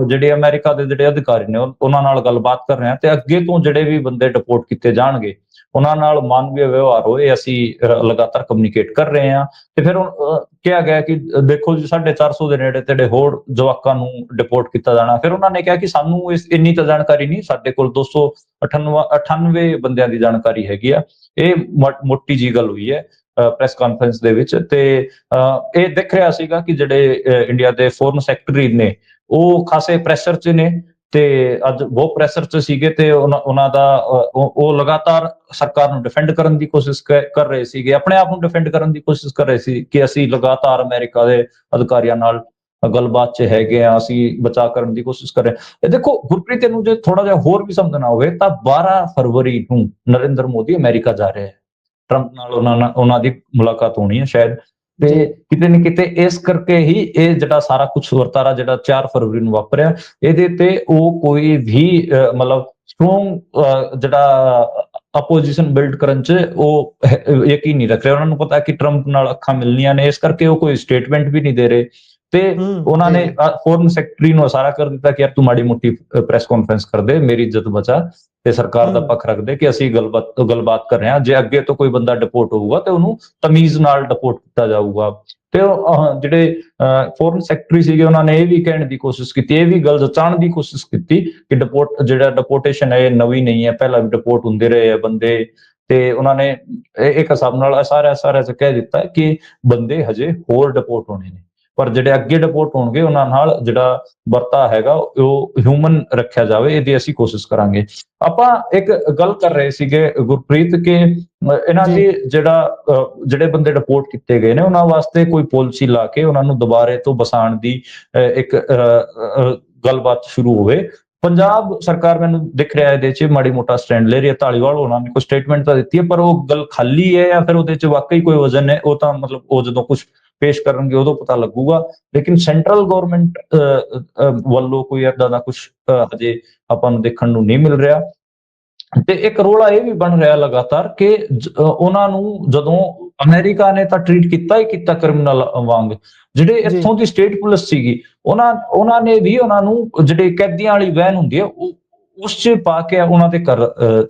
ਜਿਹੜੇ ਅਮਰੀਕਾ ਦੇ ਜਿਹੜੇ ਅਧਿਕਾਰੀ ਨੇ ਉਹਨਾਂ ਨਾਲ ਗੱਲਬਾਤ ਕਰ ਰਹੇ ਹਾਂ ਤੇ ਅੱਗੇ ਤੋਂ ਜਿਹੜੇ ਵੀ ਬੰਦੇ ਡਿਪੋਰਟ ਕੀਤੇ ਜਾਣਗੇ ਉਹਨਾਂ ਨਾਲ ਮਾਨਵੀ ਵਿਵਹਾਰ ਹੋਏ, ਅਸੀਂ ਲਗਾਤਾਰ ਕਮਿਊਨੀਕੇਟ ਕਰ ਰਹੇ ਹਾਂ। ਤੇ ਫਿਰ ਕਿਹਾ ਗਿਆ ਕਿ ਦੇਖੋ ਜੀ 450 ਦੇ ਨੇੜੇ ਤੇੜੇ ਹੋਰ ਜਵਾਕਾਂ ਨੂੰ ਡਿਪੋਰਟ ਕੀਤਾ ਜਾਣਾ। ਫਿਰ ਉਹਨਾਂ ਨੇ ਕਿਹਾ ਕਿ ਸਾਨੂੰ ਇੰਨੀ ਤਾਂ ਜਾਣਕਾਰੀ ਨਹੀਂ, ਸਾਡੇ ਕੋਲ 298 ਬੰਦਿਆਂ ਦੀ ਜਾਣਕਾਰੀ ਹੈਗੀ ਆ। ਇਹ ਮੋਟੀ ਜੀ ਗੱਲ ਹੋਈ ਹੈ ਪ੍ਰੈਸ ਕਾਨਫਰੰਸ ਦੇ ਵਿੱਚ। ਤੇ ਇਹ ਦਿਖ ਰਿਹਾ ਸੀਗਾ ਕਿ ਜਿਹੜੇ ਇੰਡੀਆ ਦੇ ਫੋਰਨ ਸੈਕਟਰੀ ਨੇ ਉਹ ਖਾਸੇ ਪ੍ਰੈਸ਼ਰ 'ਚ ਨੇ ਤੇ ਅੱਜ ਬਹੁਤ ਪ੍ਰੈਸ਼ਰ 'ਚ ਸੀਗੇ ਤੇ ਉਹਨਾਂ ਦਾ ਉਹ ਲਗਾਤਾਰ ਸਰਕਾਰ ਨੂੰ ਡਿਫੈਂਡ ਕਰਨ ਦੀ ਕੋਸ਼ਿਸ਼ ਕਰ ਰਹੇ ਸੀਗੇ, ਆਪਣੇ ਆਪ ਨੂੰ ਡਿਫੈਂਡ ਕਰਨ ਦੀ ਕੋਸ਼ਿਸ਼ ਕਰ ਰਹੇ ਸੀ ਕਿ ਅਸੀਂ ਲਗਾਤਾਰ ਅਮਰੀਕਾ ਦੇ ਅਧਿਕਾਰੀਆਂ ਨਾਲ ਗੱਲਬਾਤ 'ਚ ਹੈਗੇ ਆ, ਅਸੀਂ ਬਚਾਅ ਕਰਨ ਦੀ ਕੋਸ਼ਿਸ਼ ਕਰ ਰਹੇ ਹਾਂ। ਇਹ ਦੇਖੋ ਗੁਰਪ੍ਰੀਤ, ਇਹਨੂੰ ਜੇ ਥੋੜਾ ਜਿਹਾ ਹੋਰ ਵੀ ਸਮਝਣਾ ਹੋਵੇ ਤਾਂ 12 ਫਰਵਰੀ ਨੂੰ ਨਰਿੰਦਰ ਮੋਦੀ ਅਮਰੀਕਾ ਜਾ ਰਹੇ ਹੈ, ਟਰੰਪ ਨਾਲ ਉਹਨਾਂ ਦੀ ਮੁਲਾਕਾਤ ਹੋਣੀ ਹੈ ਸ਼ਾਇਦ। ਤੇ ਕਿਤੇ ਨਾ ਕਿਤੇ ਇਸ ਕਰਕੇ ਹੀ ਇਹ ਜਿਹੜਾ ਸਾਰਾ ਕੁਝ ਵਰਤਾਰਾ ਜਿਹੜਾ 4 ਫਰਵਰੀ ਨੂੰ ਵਾਪਰਿਆ, ਇਹਦੇ ਤੇ ਉਹ ਕੋਈ ਵੀ ਮਤਲਬ ਸਟਰੋਂਗ ਜਿਹੜਾ ਆਪੋਜੀਸ਼ਨ ਬਿਲਡ ਕਰਨ 'ਚ ਉਹ ਯਕੀਨ ਨਹੀਂ ਰੱਖ ਰਹੇ। ਉਹਨਾਂ ਨੂੰ ਪਤਾ ਕਿ ਟਰੰਪ ਨਾਲ ਅੱਖਾਂ ਮਿਲਣੀਆਂ ਨੇ, ਇਸ ਕਰਕੇ ਉਹ ਕੋਈ ਸਟੇਟਮੈਂਟ ਵੀ ਨਹੀਂ ਦੇ ਰਹੇ। ਤੇ ਉਹਨਾਂ ਨੇ ਫੋਰਨ ਸੈਕਟਰੀ ਨੂੰ ਇਸ਼ਾਰਾ ਕਰ ਦਿੱਤਾ ਕਿ ਯਾਰ ਤੂੰ ਮਾੜੀ ਮੋਟੀ ਪ੍ਰੈਸ ਕਾਨਫਰੰਸ ਕਰ ਦੇ, ਮੇਰੀ ਇੱਜ਼ਤ ਬਚਾ ਤੇ ਸਰਕਾਰ ਦਾ ਪੱਖ ਰੱਖਦੇ ਕਿ ਅਸੀਂ ਗੱਲਬਾਤ ਕਰ ਰਹੇ ਹਾਂ। ਜੇ ਅੱਗੇ ਤੋਂ ਕੋਈ ਬੰਦਾ ਡਿਪੋਰਟ ਹੋਊਗਾ ਤੇ ਉਹਨੂੰ ਤਮੀਜ਼ ਨਾਲ ਡਿਪੋਰਟ ਕੀਤਾ ਜਾਊਗਾ। ਤੇ ਜਿਹੜੇ ਫੋਰਨ ਸੈਕਟਰੀ ਸੀਗੇ ਉਹਨਾਂ ਨੇ ਇਹ ਵੀ ਕਹਿਣ ਦੀ ਕੋਸ਼ਿਸ਼ ਕੀਤੀ, ਇਹ ਵੀ ਗੱਲ ਜਤਾਉਣ ਦੀ ਕੋਸ਼ਿਸ਼ ਕੀਤੀ ਕਿ ਡਿਪੋਰਟੇਸ਼ਨ ਹੈ ਇਹ ਨਵੀਂ ਨਹੀਂ ਹੈ, ਪਹਿਲਾਂ ਵੀ ਡਿਪੋਰਟ ਹੁੰਦੇ ਰਹੇ ਆ ਬੰਦੇ। ਤੇ ਉਹਨਾਂ ਨੇ ਇੱਕ ਹਿਸਾਬ ਨਾਲ ਸਾਰਾ ਕਹਿ ਦਿੱਤਾ ਕਿ ਬੰਦੇ ਹਜੇ ਹੋਰ ਡਿਪੋਰਟ ਹੋਣੇ ਨੇ, ਪਰ ਜਿਹੜੇ ਅੱਗੇ ਡਿਪੋਰਟ ਹੋਣਗੇ ਉਹਨਾਂ ਨਾਲ ਜਿਹੜਾ ਵਰਤਾ ਹੈਗਾ ਉਹ ਹਿਊਮਨ ਰੱਖਿਆ ਜਾਵੇ, ਇਹਦੀ ਅਸੀਂ ਕੋਸ਼ਿਸ਼ ਕਰਾਂਗੇ। ਆਪਾਂ ਇੱਕ ਗੱਲ ਕਰ ਰਹੇ ਸੀਗੇ ਗੁਰਪ੍ਰੀਤ ਕਿ ਇਹਨਾਂ ਦੀ ਜਿਹੜੇ ਬੰਦੇ ਡਿਪੋਰਟ ਕੀਤੇ ਗਏ ਨੇ ਉਹਨਾਂ ਵਾਸਤੇ ਕੋਈ ਪਾਲਿਸੀ ਲਾ ਕੇ ਉਹਨਾਂ ਨੂੰ ਦੁਬਾਰੇ ਤੋਂ ਬਸਾਉਣ ਦੀ ਇੱਕ ਗੱਲਬਾਤ ਸ਼ੁਰੂ ਹੋਵੇ। ਪੰਜਾਬ ਸਰਕਾਰ ਮੈਨੂੰ ਦਿਖ ਰਿਹਾ ਇਹਦੇ 'ਚ ਮਾੜੀ ਮੋਟਾ ਸਟੈਂਡ ਲੈ ਰਹੀ ਹੈ। ਧਾਲੀਵਾਲ ਉਹਨਾਂ ਨੇ ਕੋਈ ਸਟੇਟਮੈਂਟ ਤਾਂ ਦਿੱਤੀ ਹੈ ਪਰ ਉਹ ਗੱਲ ਖਾਲੀ ਹੈ ਜਾਂ ਫਿਰ ਉਹਦੇ 'ਚ ਵਾਕਈ ਕੋਈ ਵਜ਼ਨ ਹੈ, ਉਹ ਤਾਂ ਮਤਲਬ ਉਹ ਜਦੋਂ ਕੁਝ ਪੇਸ਼ ਕਰਨਗੇ ਉਦੋਂ ਪਤਾ ਲੱਗੂਗਾ। ਲੇਕਿਨ ਸੈਂਟਰਲ ਗਵਰਨਮੈਂਟ ਵੱਲੋਂ ਕੋਈ ਏਦਾਂ ਦਾ ਕੁਝ ਹਜੇ ਆਪਾਂ ਨੂੰ ਦੇਖਣ ਨੂੰ ਨਹੀਂ ਮਿਲ ਰਿਹਾ। ਤੇ ਇੱਕ ਰੌਲਾ ਇਹ ਵੀ ਬਣ ਰਿਹਾ ਲਗਾਤਾਰ ਕਿ ਉਹਨਾਂ ਨੂੰ ਜਦੋਂ ਅਮਰੀਕਾ ਨੇ ਤਾਂ ਟ੍ਰੀਟ ਕੀਤਾ ਹੀ ਕੀਤਾ ਕ੍ਰਿਮੀਨਲ ਵਾਂਗ, ਜਿਹੜੇ ਇੱਥੋਂ ਦੀ ਸਟੇਟ ਪੁਲਿਸ ਸੀਗੀ ਉਹਨਾਂ ਨੇ ਵੀ ਉਹਨਾਂ ਨੂੰ ਜਿਹੜੇ ਕੈਦੀਆਂ ਵਾਲੀ ਵੈਨ ਹੁੰਦੀ ਹੈ ਉਸ 'ਚ ਪਾ ਕੇ ਉਹਨਾਂ ਦੇ ਘਰ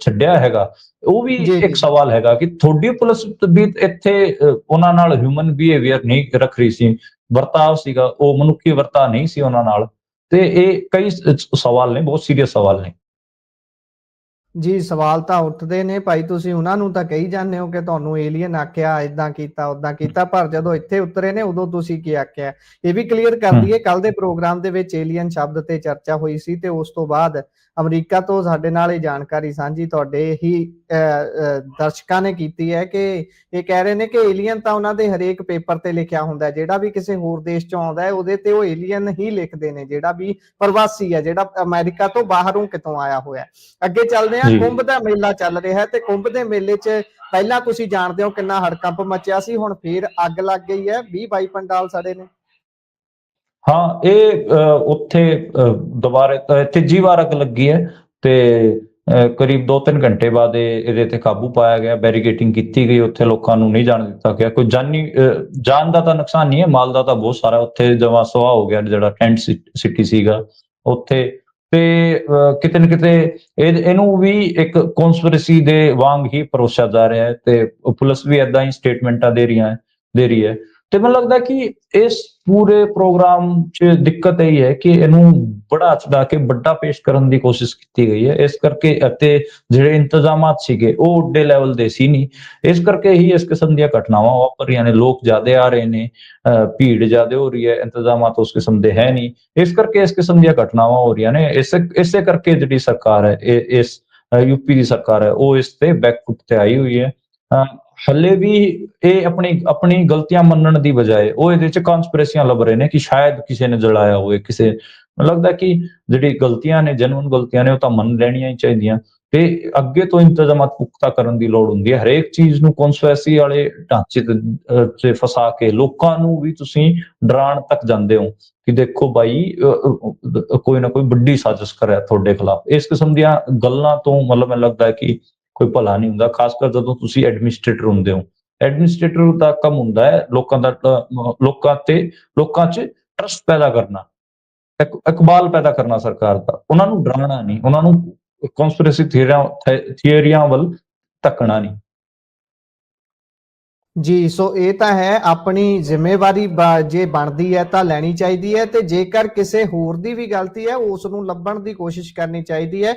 ਛੱਡਿਆ ਹੈਗਾ। ਉਹ ਵੀ ਇੱਕ ਸਵਾਲ ਹੈਗਾ ਕਿ ਤੁਹਾਡੀ ਪੁਲਿਸ ਵੀ ਇੱਥੇ ਉਹਨਾਂ ਨਾਲ ਹਿਊਮਨ ਬਿਹੇਵੀਅਰ ਨਹੀਂ ਰੱਖ ਰਹੀ ਸੀ, ਵਰਤਾਅ ਸੀਗਾ ਉਹ ਮਨੁੱਖੀ ਵਰਤਾਅ ਨਹੀਂ ਸੀ ਉਹਨਾਂ ਨਾਲ। ਤੇ ਇਹ ਕਈ ਸਵਾਲ ਨੇ, ਬਹੁਤ ਸੀਰੀਅਸ ਸਵਾਲ ਨੇ। ਜੀ, ਸਵਾਲ ਤਾਂ ਉੱਠਦੇ ਨੇ ਭਾਈ, ਤੁਸੀਂ ਉਹਨਾਂ ਨੂੰ ਤਾਂ ਕਹੀ ਜਾਂਦੇ ਹੋ ਕਿ ਤੁਹਾਨੂੰ ਏਲੀਅਨ ਆਖਿਆ, ਏਦਾਂ ਕੀਤਾ ਉਦਾਂ ਕੀਤਾ, ਪਰ ਜਦੋਂ ਇੱਥੇ ਉਤਰੇ ਨੇ ਉਦੋਂ ਤੁਸੀਂ ਕੀ ਆਖਿਆ? ਇਹ ਵੀ ਕਲੀਅਰ ਕਰ ਦਈਏ, ਕੱਲ ਦੇ ਪ੍ਰੋਗਰਾਮ ਦੇ ਵਿੱਚ ਏਲੀਅਨ ਸ਼ਬਦ ਤੇ ਚਰਚਾ ਹੋਈ ਸੀ ਤੇ ਉਸ ਤੋਂ ਬਾਅਦ ਅਮਰੀਕਾ ਤੋਂ ਸਾਡੇ ਨਾਲ ਇਹ ਜਾਣਕਾਰੀ ਸਾਂਝੀ ਤੁਹਾਡੇ ਹੀ ਦਰਸ਼ਕਾਂ ਨੇ ਕੀਤੀ ਹੈ ਕਿ ਇਹ ਕਹਿ ਰਹੇ ਨੇ ਕਿ ਏਲੀਅਨ ਤਾਂ ਉਹਨਾਂ ਦੇ ਹਰੇਕ ਪੇਪਰ ਤੇ ਲਿਖਿਆ ਹੁੰਦਾ, ਜਿਹੜਾ ਵੀ ਕਿਸੇ ਹੋਰ ਦੇਸ਼ ਚੋਂ ਆਉਂਦਾ ਹੈ ਉਹਦੇ ਤੇ ਉਹ ਏਲੀਅਨ ਹੀ ਲਿਖਦੇ ਨੇ, ਜਿਹੜਾ ਵੀ ਪ੍ਰਵਾਸੀ ਹੈ, ਜਿਹੜਾ ਅਮਰੀਕਾ ਤੋਂ ਬਾਹਰੋਂ ਕਿਤੋਂ ਆਇਆ ਹੋਇਆ। ਅੱਗੇ ਚੱਲਦੇ ਹਾਂ, ਕੁੰਭ ਦਾ ਮੇਲਾ ਚੱਲ ਰਿਹਾ ਹੈ ਤੇ ਕੁੰਭ ਦੇ ਮੇਲੇ 'ਚ ਪਹਿਲਾਂ ਤੁਸੀਂ ਜਾਣਦੇ ਹੋ ਕਿੰਨਾ ਹੜਕੰਪ ਮਚਿਆ ਸੀ, ਹੁਣ ਫੇਰ ਅੱਗ ਲੱਗ ਗਈ ਹੈ, 20-22 ਪੰਡਾਲ ਸੜੇ ਨੇ। ਹਾਂ, ਇਹ ਉੱਥੇ ਦੁਬਾਰਾ ਤੀਜੀ ਵਾਰ ਅੱਗ ਲੱਗੀ ਹੈ ਤੇ ਕਰੀਬ 2-3 ਘੰਟੇ ਬਾਅਦ ਇਹਦੇ ਤੇ ਕਾਬੂ ਪਾਇਆ ਗਿਆ, ਬੈਰੀਕੇਡਿੰਗ ਕੀਤੀ ਗਈ, ਉੱਥੇ ਲੋਕਾਂ ਨੂੰ ਨਹੀਂ ਜਾਣ ਦਿੱਤਾ ਗਿਆ। ਕੋਈ ਜਾਨ ਦਾ ਤਾਂ ਨੁਕਸਾਨ ਨਹੀਂ ਹੈ, ਮਾਲ ਦਾ ਤਾਂ ਬਹੁਤ ਸਾਰਾ ਉੱਥੇ ਜਮਾ ਸੁਆਹ ਹੋ ਗਿਆ, ਜਿਹੜਾ ਟੈਂਟ ਸਿਟੀ ਸੀਗਾ ਉੱਥੇ। ਤੇ ਕਿਤੇ ਨਾ ਕਿਤੇ ਇਹਨੂੰ ਵੀ ਇੱਕ ਕਨਸਪੀਰੇਸੀ ਦੇ ਵਾਂਗ ਹੀ ਪਰੋਸਿਆ ਜਾ ਰਿਹਾ ਹੈ ਤੇ ਪੁਲਿਸ ਵੀ ਏਦਾਂ ਹੀ ਸਟੇਟਮੈਂਟਾਂ ਦੇ ਰਹੀ ਹੈ। ਤੇ ਮੈਨੂੰ ਲੱਗਦਾ ਕਿ ਇਸ ਪੂਰੇ ਪ੍ਰੋਗਰਾਮ 'ਚ ਦਿੱਕਤ ਇਹ ਹੈ ਕਿ ਇਹਨੂੰ ਬੜਾ ਚੜਾ ਕੇ ਵੱਡਾ ਪੇਸ਼ ਕਰਨ ਦੀ ਕੋਸ਼ਿਸ਼ ਕੀਤੀ ਗਈ ਹੈ, ਇਸ ਕਰਕੇ ਅਤੇ ਜਿਹੜੇ ਇੰਤਜ਼ਾਮਾਤ ਸੀਗੇ ਉਹ ਉੱਡੇ ਲੈਵਲ ਦੇ ਸੀ ਨਹੀਂ, ਇਸ ਕਰਕੇ ਹੀ ਇਸ ਕਿਸਮ ਦੀਆਂ ਘਟਨਾਵਾਂ ਵਾਪਰ ਰਹੀਆਂ ਨੇ। ਲੋਕ ਜ਼ਿਆਦਾ ਆ ਰਹੇ ਨੇ, ਭੀੜ ਜ਼ਿਆਦਾ ਹੋ ਰਹੀ ਹੈ, ਇੰਤਜ਼ਾਮਾਤ ਉਸ ਕਿਸਮ ਦੇ ਹੈ ਨਹੀਂ, ਇਸ ਕਰਕੇ ਇਸ ਕਿਸਮ ਦੀਆਂ ਘਟਨਾਵਾਂ ਹੋ ਰਹੀਆਂ ਨੇ। ਇਸੇ ਕਰਕੇ ਜਿਹੜੀ ਸਰਕਾਰ ਹੈ, ਇਸ ਯੂਪੀ ਦੀ ਸਰਕਾਰ ਹੈ, ਉਹ ਇਸ ਤੇ ਬੈਕਫੁੱਟ ਤੇ ਆਈ ਹੋਈ ਹੈ। ਹਲੇ ਵੀ ਇਹ ਆਪਣੀ ਗਲਤੀਆਂ ਮੰਨਣ ਦੀ ਬਜਾਏ ਉਹ ਇਹਦੇ ਚ ਕਨਸਪੀਰੇਸੀਆਂ ਲੱਭ ਰਹੇ ਨੇ ਕਿ ਸ਼ਾਇਦ ਕਿਸੇ ਨੇ ਜਲਾਇਆ ਹੋਵੇ। ਮੈਨੂੰ ਲੱਗਦਾ ਕਿ ਜਿਹੜੀ ਗਲਤੀਆਂ ਨੇ, ਜੈਨੂਇਨ ਗਲਤੀਆਂ ਨੇ, ਉਹ ਤਾਂ ਮੰਨ ਲੈਣੀਆਂ ਹੀ ਚਾਹੀਦੀਆਂ ਤੇ ਅੱਗੇ ਤੋਂ ਇੰਤਜ਼ਾਮਾਤ ਪੁਖਤਾ ਕਰਨ ਦੀ ਲੋੜ ਹੁੰਦੀ ਹੈ। ਹਰੇਕ ਚੀਜ਼ ਨੂੰ ਕਨਸਪੀਰੇਸੀ ਵਾਲੇ ਢਾਂਚੇ ਤੇ ਫਸਾ ਕੇ ਲੋਕਾਂ ਨੂੰ ਵੀ ਤੁਸੀਂ ਡਰਾਉਣ ਤੱਕ ਜਾਂਦੇ ਹੋ ਕਿ ਦੇਖੋ ਬਾਈ, ਕੋਈ ਨਾ ਕੋਈ ਵੱਡੀ ਸਾਜ਼ਿਸ਼ ਕਰ ਰਿਹਾ ਤੁਹਾਡੇ ਖਿਲਾਫ। ਇਸ ਕਿਸਮ ਦੀਆਂ ਗੱਲਾਂ ਤੋਂ ਮਤਲਬ ਮੈਨੂੰ ਲੱਗਦਾ ਹੈ ਕਿ ਕੋਈ ਭਲਾ ਨਹੀਂ ਹੁੰਦਾ, ਖਾਸ ਕਰ ਜਦੋਂ ਤੁਸੀਂ ਐਡਮਿਨਿਸਟ੍ਰੇਟਰ ਹੁੰਦੇ ਹੋ। ਐਡਮਿਨਿਸਟ੍ਰੇਟਰ ਦਾ ਕੰਮ ਹੁੰਦਾ ਹੈ ਲੋਕਾਂ 'ਚ ਟਰਸਟ ਪੈਦਾ ਕਰਨਾ, ਇਕਬਾਲ ਪੈਦਾ ਕਰਨਾ ਸਰਕਾਰ ਦਾ, ਉਹਨਾਂ ਨੂੰ ਡਰਾਉਣਾ ਨਹੀਂ, ਉਹਨਾਂ ਨੂੰ ਕਨਸਪੀਰੇਸੀ ਥਿਊਰੀਆਂ ਵੱਲ ਧੱਕਣਾ ਨਹੀਂ। ਜੀ, ਸੋ ਇਹ ਤਾਂ ਹੈ, ਆਪਣੀ ਜ਼ਿੰਮੇਵਾਰੀ ਜੇ ਬਣਦੀ ਹੈ ਤਾਂ ਲੈਣੀ ਚਾਹੀਦੀ ਹੈ ਤੇ ਜੇਕਰ ਕਿਸੇ ਹੋਰ ਦੀ ਵੀ ਗਲਤੀ ਹੈ ਉਸ ਨੂੰ ਲੱਭਣ ਦੀ ਕੋਸ਼ਿਸ਼ ਕਰਨੀ ਚਾਹੀਦੀ ਹੈ।